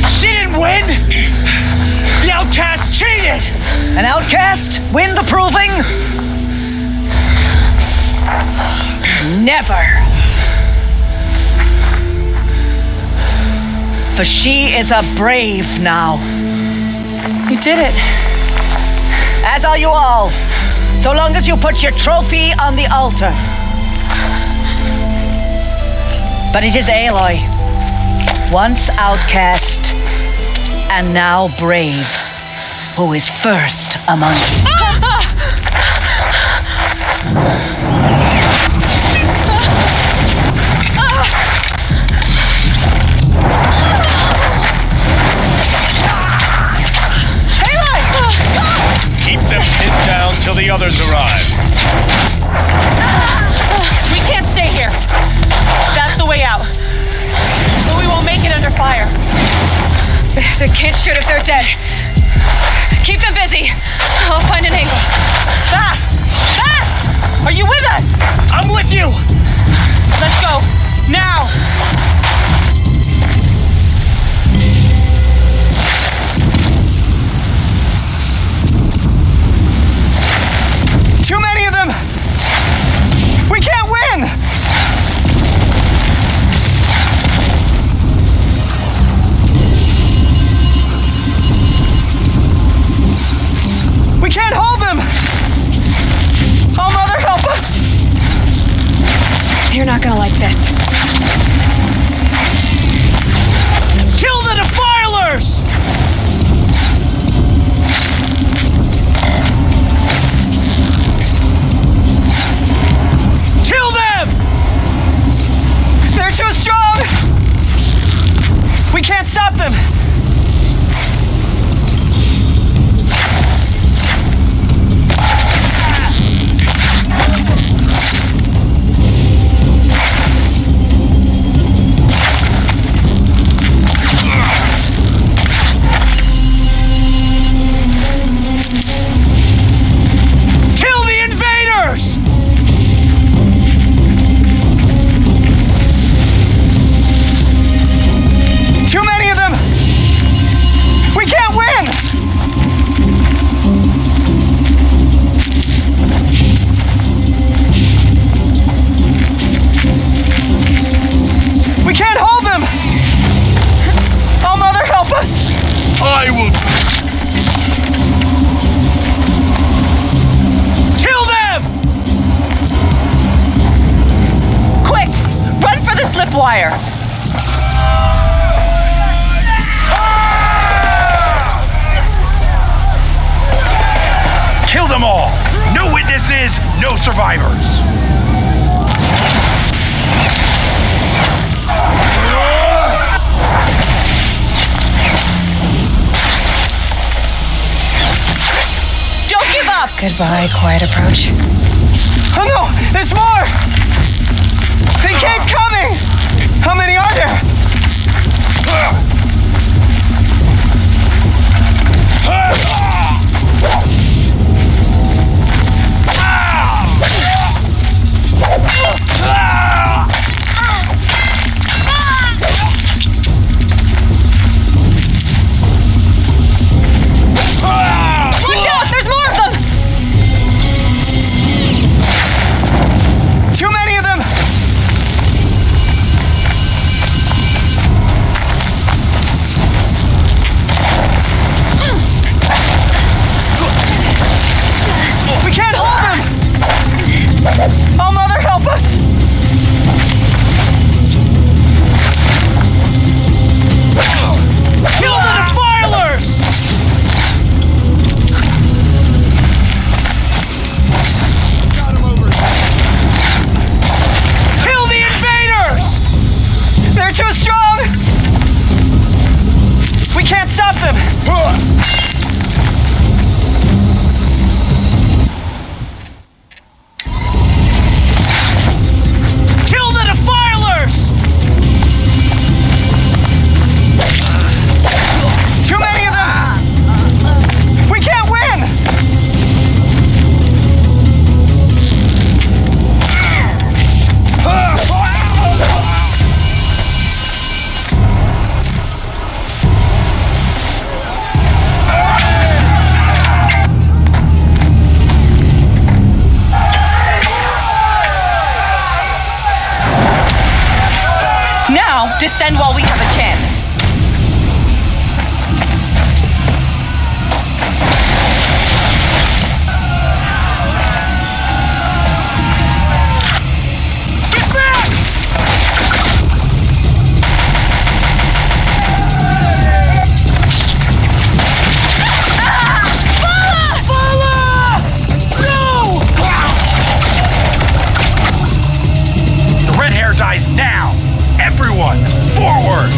She didn't win! The outcast cheated! An outcast win the proving? Never. For she is a brave now. You did it. As are you all, so long as you put your trophy on the altar. But it is Aloy, once outcast and now brave, who is first among us. Keep them pinned down till the others arrive. We can't stay here. That's the way out. But we won't make it under fire. They can't shoot if they're dead. Keep them busy. I'll find an angle. Fast! Fast! Are you with us? I'm with you! Let's go. Now! Too many of them! We can't win! We can't hold them! Oh, Mother, help us! You're not gonna like this. Kill the defilers! Kill them! Quick! Run for the slip wire! Kill them all! No witnesses, no survivors! Don't give up! Goodbye, quiet approach. Oh no! There's more! They keep coming! How many are there? Watch out! There's more of them! Too many of them! We can't hold them! Oh, Mother, help us! Kill the defilers! Kill the invaders! They're too strong! We can't stop them! Kill the defilers! Too many of them! We can't win! Now, descend while we have a chance. Get back! The red hair dies now! Everyone, forward!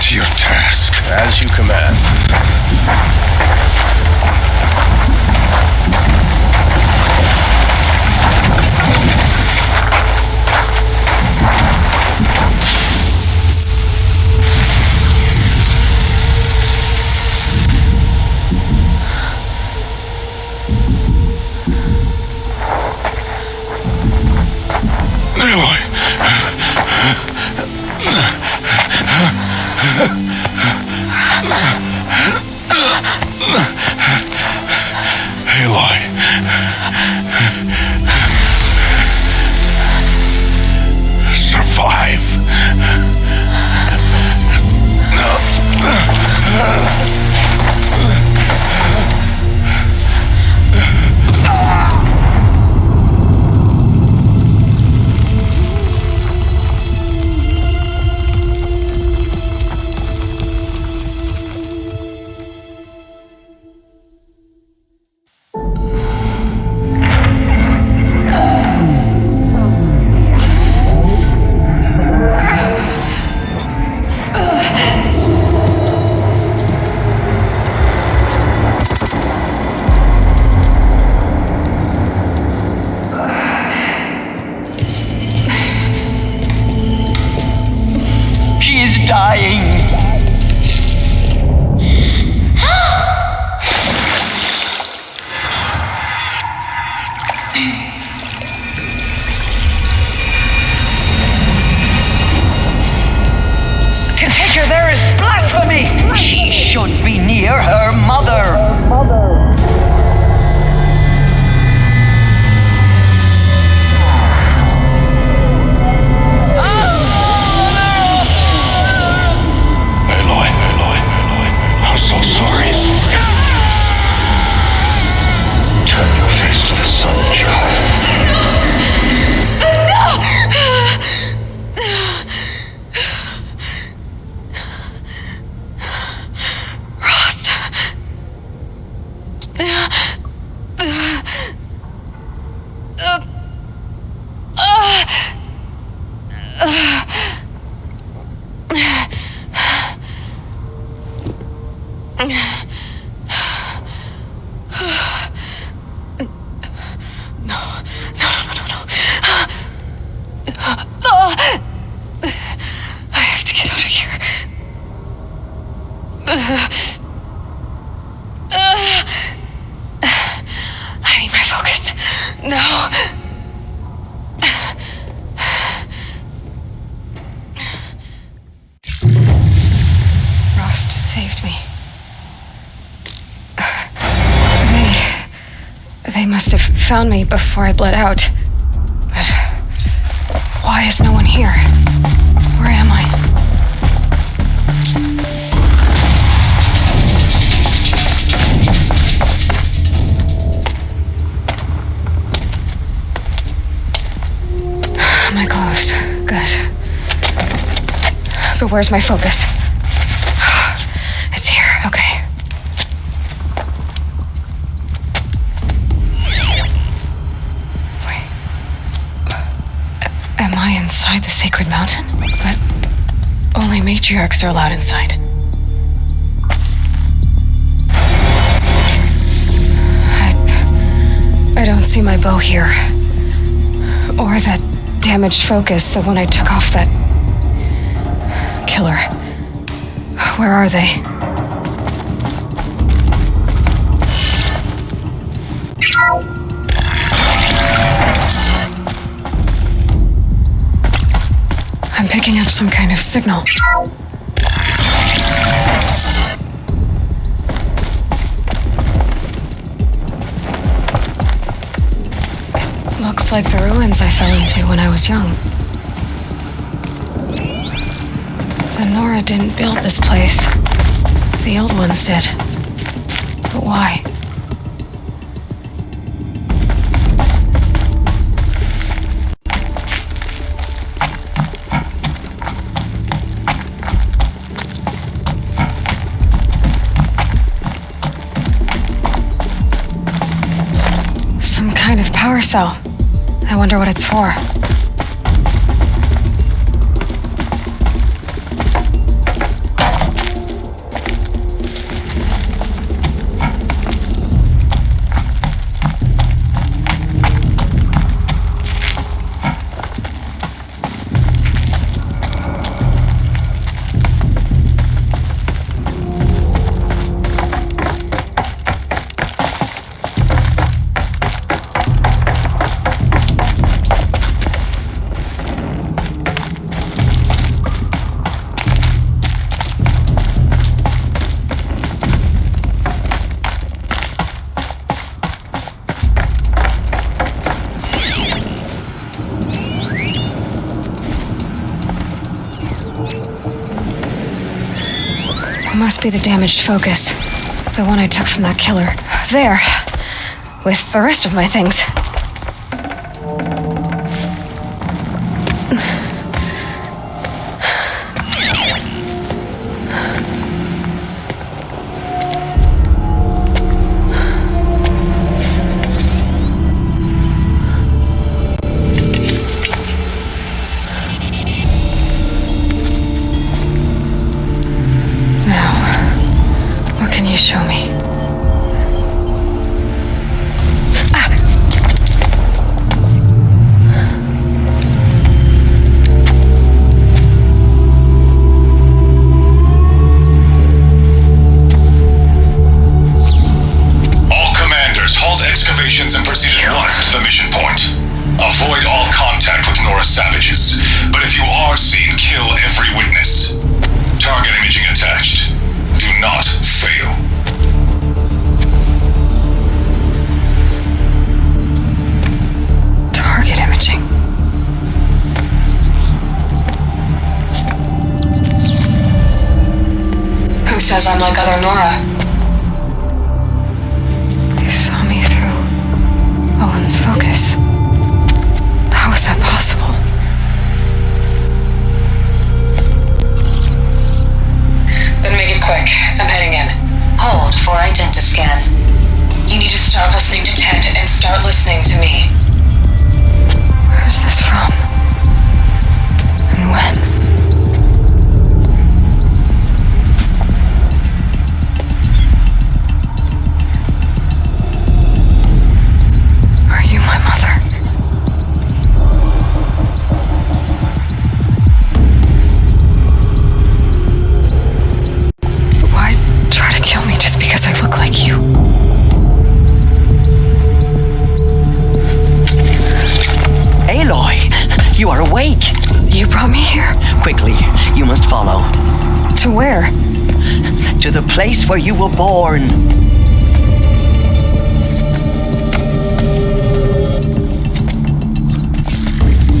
What's your task? As you command. Aloy! Aloy. Survive. Dying. To take her there is blasphemy. She should be near her mother. So sorry. Turn your face to the sun, child. Rost. I have to get out of here. I need my focus. No. Rost saved me. They must have found me before I bled out. But why is no one here? Where am I? My clothes. Good. But where's my focus? It's here. Okay. Am I inside the sacred mountain? But only matriarchs are allowed inside. I don't see my bow here. Or that damaged focus, the one I took off that killer. Where are they? I'm picking up some kind of signal. It looks like the ruins I fell into when I was young. The Nora didn't build this place. The old ones did. But why? Kind of power cell. I wonder what it's for. Must be the damaged focus. The one I took from that killer. There. With the rest of my things. Show me. All commanders, halt excavations and proceed at once to the mission point. Avoid all contact with Nora savages, but if you are seen, kill every witness. Target imaging attached. Do not fail. Target imaging. Who says I'm like other Nora? They saw me through Owen's focus. How is that possible? Then make it quick. I'm heading in. Hold for identiscan. You need to stop listening to Ted and start listening to me. Where is this from? And when? Are you my mother? Why try to kill me just because I look like you? Aloy, you are awake. You brought me here? Quickly, you must follow. To where? To the place where you were born.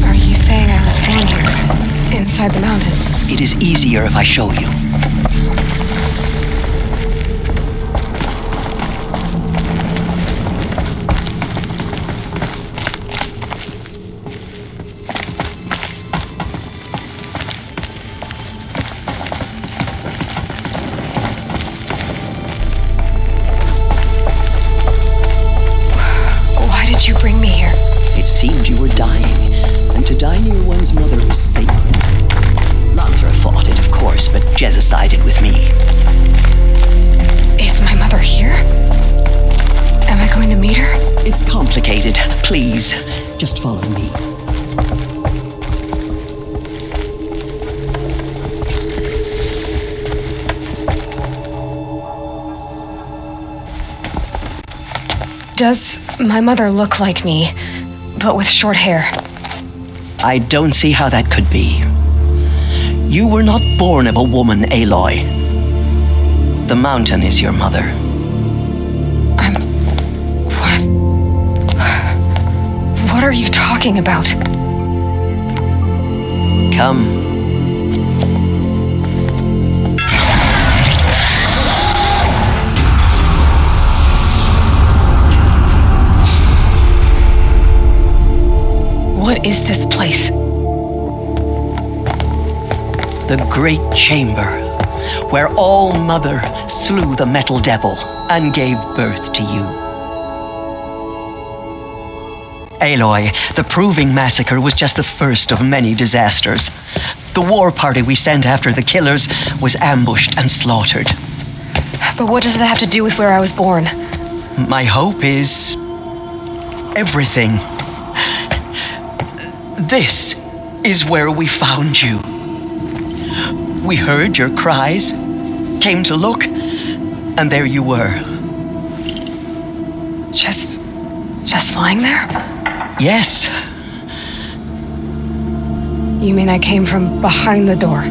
Are you saying I was born here, inside the mountain? It is easier if I show you. Why did you bring me here? It seemed you were dying, and to die near one's mother is sacred. Landra fought it, of course, but Jezza sided with me. Is my mother here? Am I going to meet her? It's complicated. Please, just follow me. Does my mother look like me, but with short hair? I don't see how that could be. You were not born of a woman, Aloy. The mountain is your mother. What are you talking about? Come. What is this place? The great chamber, where All Mother slew the metal devil and gave birth to you. Aloy, the Proving Massacre was just the first of many disasters. The war party we sent after the killers was ambushed and slaughtered. But what does that have to do with where I was born? My hope is everything. This is where we found you. We heard your cries, came to look, and there you were. Just lying there? Yes. You mean I came from behind the door?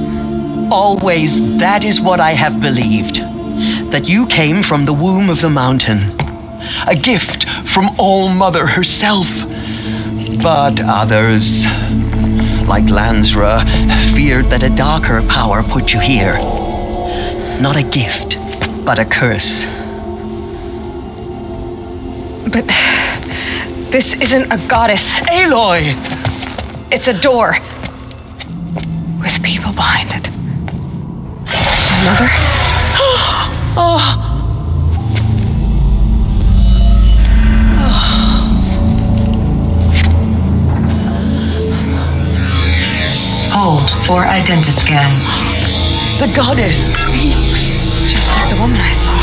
Always, that is what I have believed. That you came from the womb of the mountain. A gift from All Mother herself. But others, like Lansra, feared that a darker power put you here. Not a gift, but a curse. But this isn't a goddess. Aloy! It's a door. With people behind it. My mother? Oh. Hold for identiscan. The goddess speaks. Just like the woman I saw.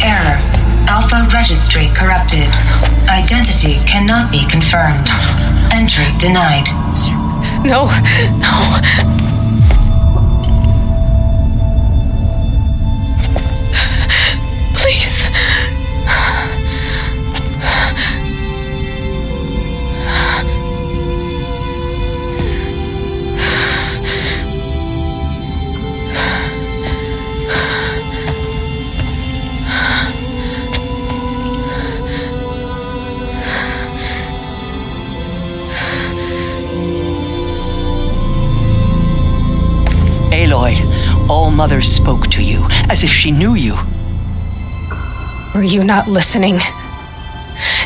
Error. Alpha registry corrupted. Identity cannot be confirmed. Entry denied. No, no. Please. Aloy, All Mother spoke to you as if she knew you. Were you not listening?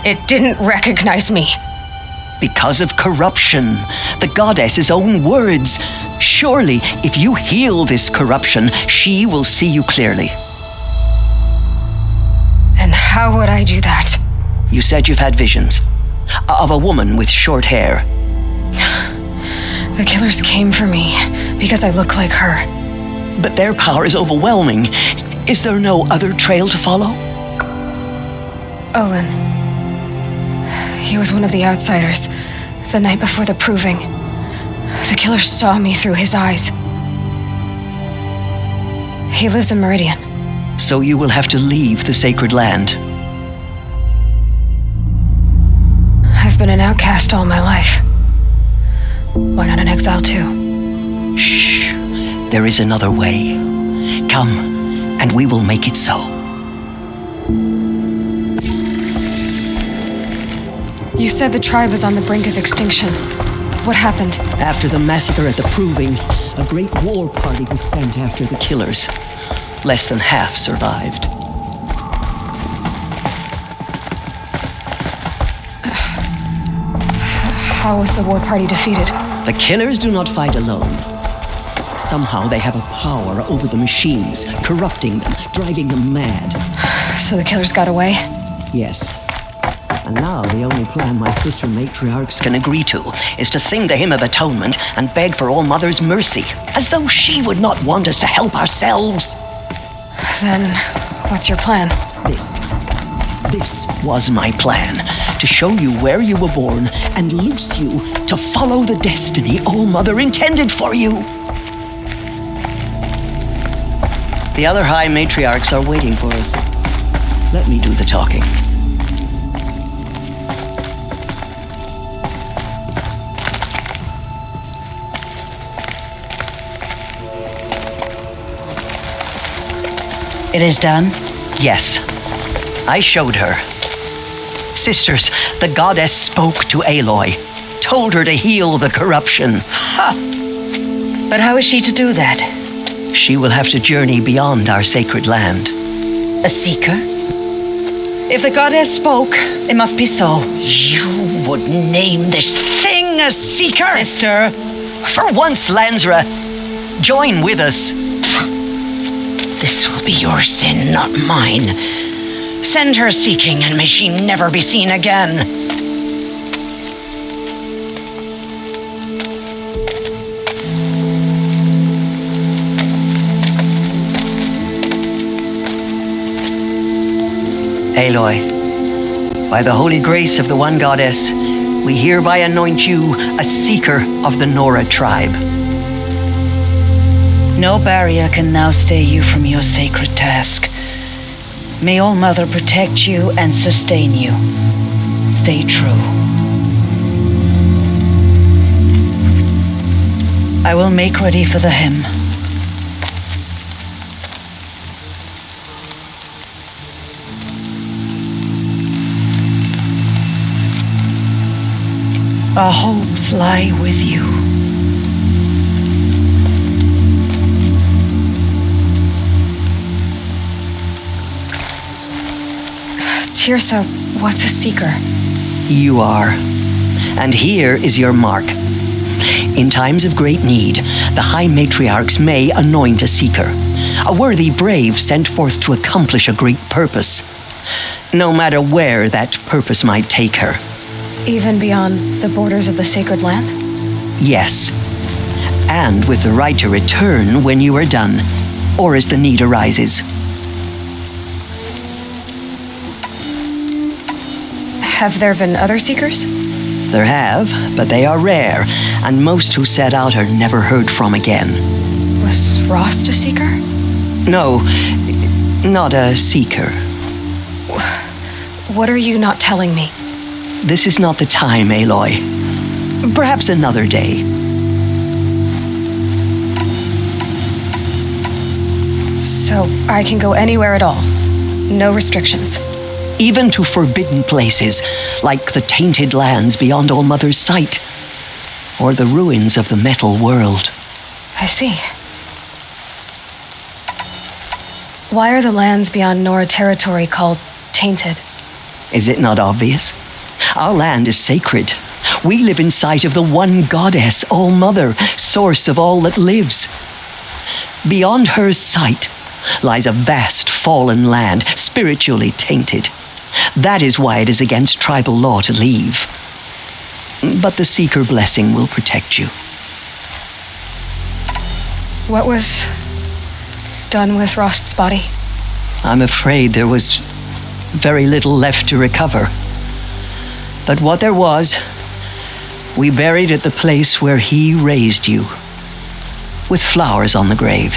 It didn't recognize me. Because of corruption, the goddess's own words. Surely, if you heal this corruption, she will see you clearly. And how would I do that? You said you've had visions of a woman with short hair. The killers came for me because I look like her. But their power is overwhelming. Is there no other trail to follow? Olin. He was one of the outsiders the night before the proving. The killers saw me through his eyes. He lives in Meridian. So you will have to leave the sacred land. I've been an outcast all my life. Why not an exile too? Shh. There is another way. Come, and we will make it so. You said the tribe was on the brink of extinction. What happened? After the massacre at the Proving, a great war party was sent after the killers. Less than half survived. How was the war party defeated? The killers do not fight alone. Somehow they have a power over the machines, corrupting them, driving them mad. So the killers got away? Yes. And now the only plan my sister matriarchs can agree to is to sing the Hymn of Atonement and beg for All Mother's mercy, as though she would not want us to help ourselves. Then, what's your plan? This was my plan, to show you where you were born and loose you to follow the destiny All Mother intended for you. The other High Matriarchs are waiting for us. Let me do the talking. It is done? Yes. I showed her. Sisters, the goddess spoke to Aloy, told her to heal the corruption. Ha! But how is she to do that? She will have to journey beyond our sacred land. A seeker? If the goddess spoke, it must be so. You would name this thing a seeker? Sister. For once, Lansra, join with us. This will be your sin, not mine. Send her seeking, and may she never be seen again. Aloy, by the holy grace of the one goddess, we hereby anoint you a seeker of the Nora tribe. No barrier can now stay you from your sacred task. May All Mother protect you and sustain you. Stay true. I will make ready for the hymn. Our hopes lie with you. Tirsa, what's a seeker? You are. And here is your mark. In times of great need, the High Matriarchs may anoint a seeker, a worthy brave sent forth to accomplish a great purpose, no matter where that purpose might take her. Even beyond the borders of the sacred land? Yes. And with the right to return when you are done, or as the need arises. Have there been other seekers? There have, but they are rare, and most who set out are never heard from again. Was Rost a seeker? No, not a seeker. What are you not telling me? This is not the time, Aloy. Perhaps another day. So I can go anywhere at all? No restrictions? Even to forbidden places, like the tainted lands beyond All-Mother's sight, or the ruins of the metal world. I see. Why are the lands beyond Nora territory called tainted? Is it not obvious? Our land is sacred. We live in sight of the one goddess, All-Mother, source of all that lives. Beyond her sight lies a vast fallen land, spiritually tainted. That is why it is against tribal law to leave. But the Seeker blessing will protect you. What was done with Rost's body? I'm afraid there was very little left to recover. But what there was, we buried at the place where he raised you, with flowers on the grave.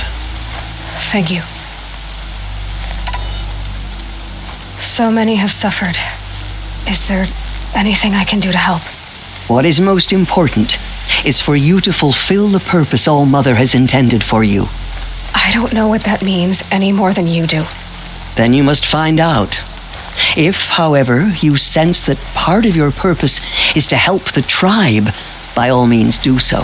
Thank you. So many have suffered. Is there anything I can do to help? What is most important is for you to fulfill the purpose All-Mother has intended for you. I don't know what that means any more than you do. Then you must find out. If, however, you sense that part of your purpose is to help the tribe, by all means do so.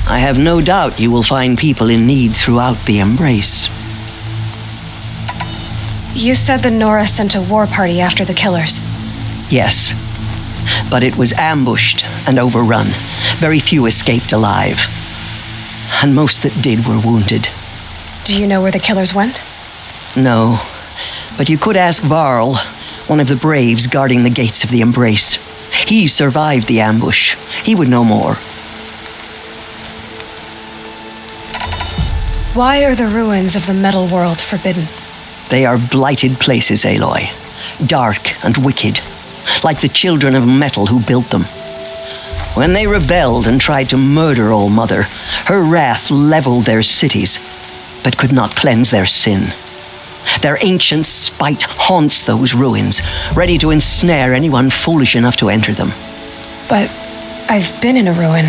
I have no doubt you will find people in need throughout the Embrace. You said the Nora sent a war party after the killers. Yes, but it was ambushed and overrun. Very few escaped alive. And most that did were wounded. Do you know where the killers went? No, but you could ask Varl, one of the braves guarding the gates of the Embrace. He survived the ambush. He would know more. Why are the ruins of the metal world forbidden? They are blighted places, Aloy. Dark and wicked, like the children of metal who built them. When they rebelled and tried to murder All-Mother, her wrath leveled their cities, but could not cleanse their sin. Their ancient spite haunts those ruins, ready to ensnare anyone foolish enough to enter them. But I've been in a ruin.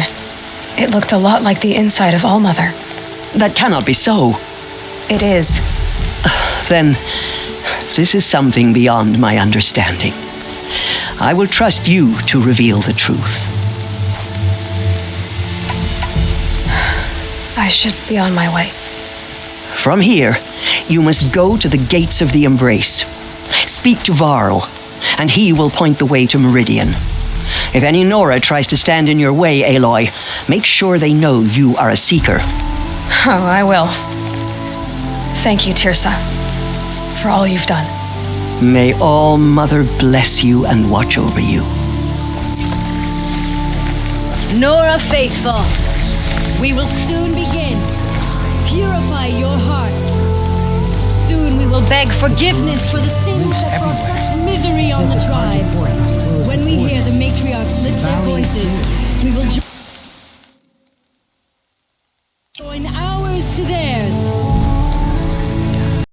It looked a lot like the inside of All-Mother. That cannot be so. It is. Then, this is something beyond my understanding. I will trust you to reveal the truth. I should be on my way. From here, you must go to the gates of the Embrace. Speak to Varl, and he will point the way to Meridian. If any Nora tries to stand in your way, Aloy, make sure they know you are a Seeker. Oh, I will. Thank you, Tirsa, for all you've done. May All-Mother bless you and watch over you. Nora faithful, we will soon begin. Purify your hearts. Soon we will beg forgiveness for the sins that brought such misery on the tribe. When we hear the matriarchs lift their voices, we will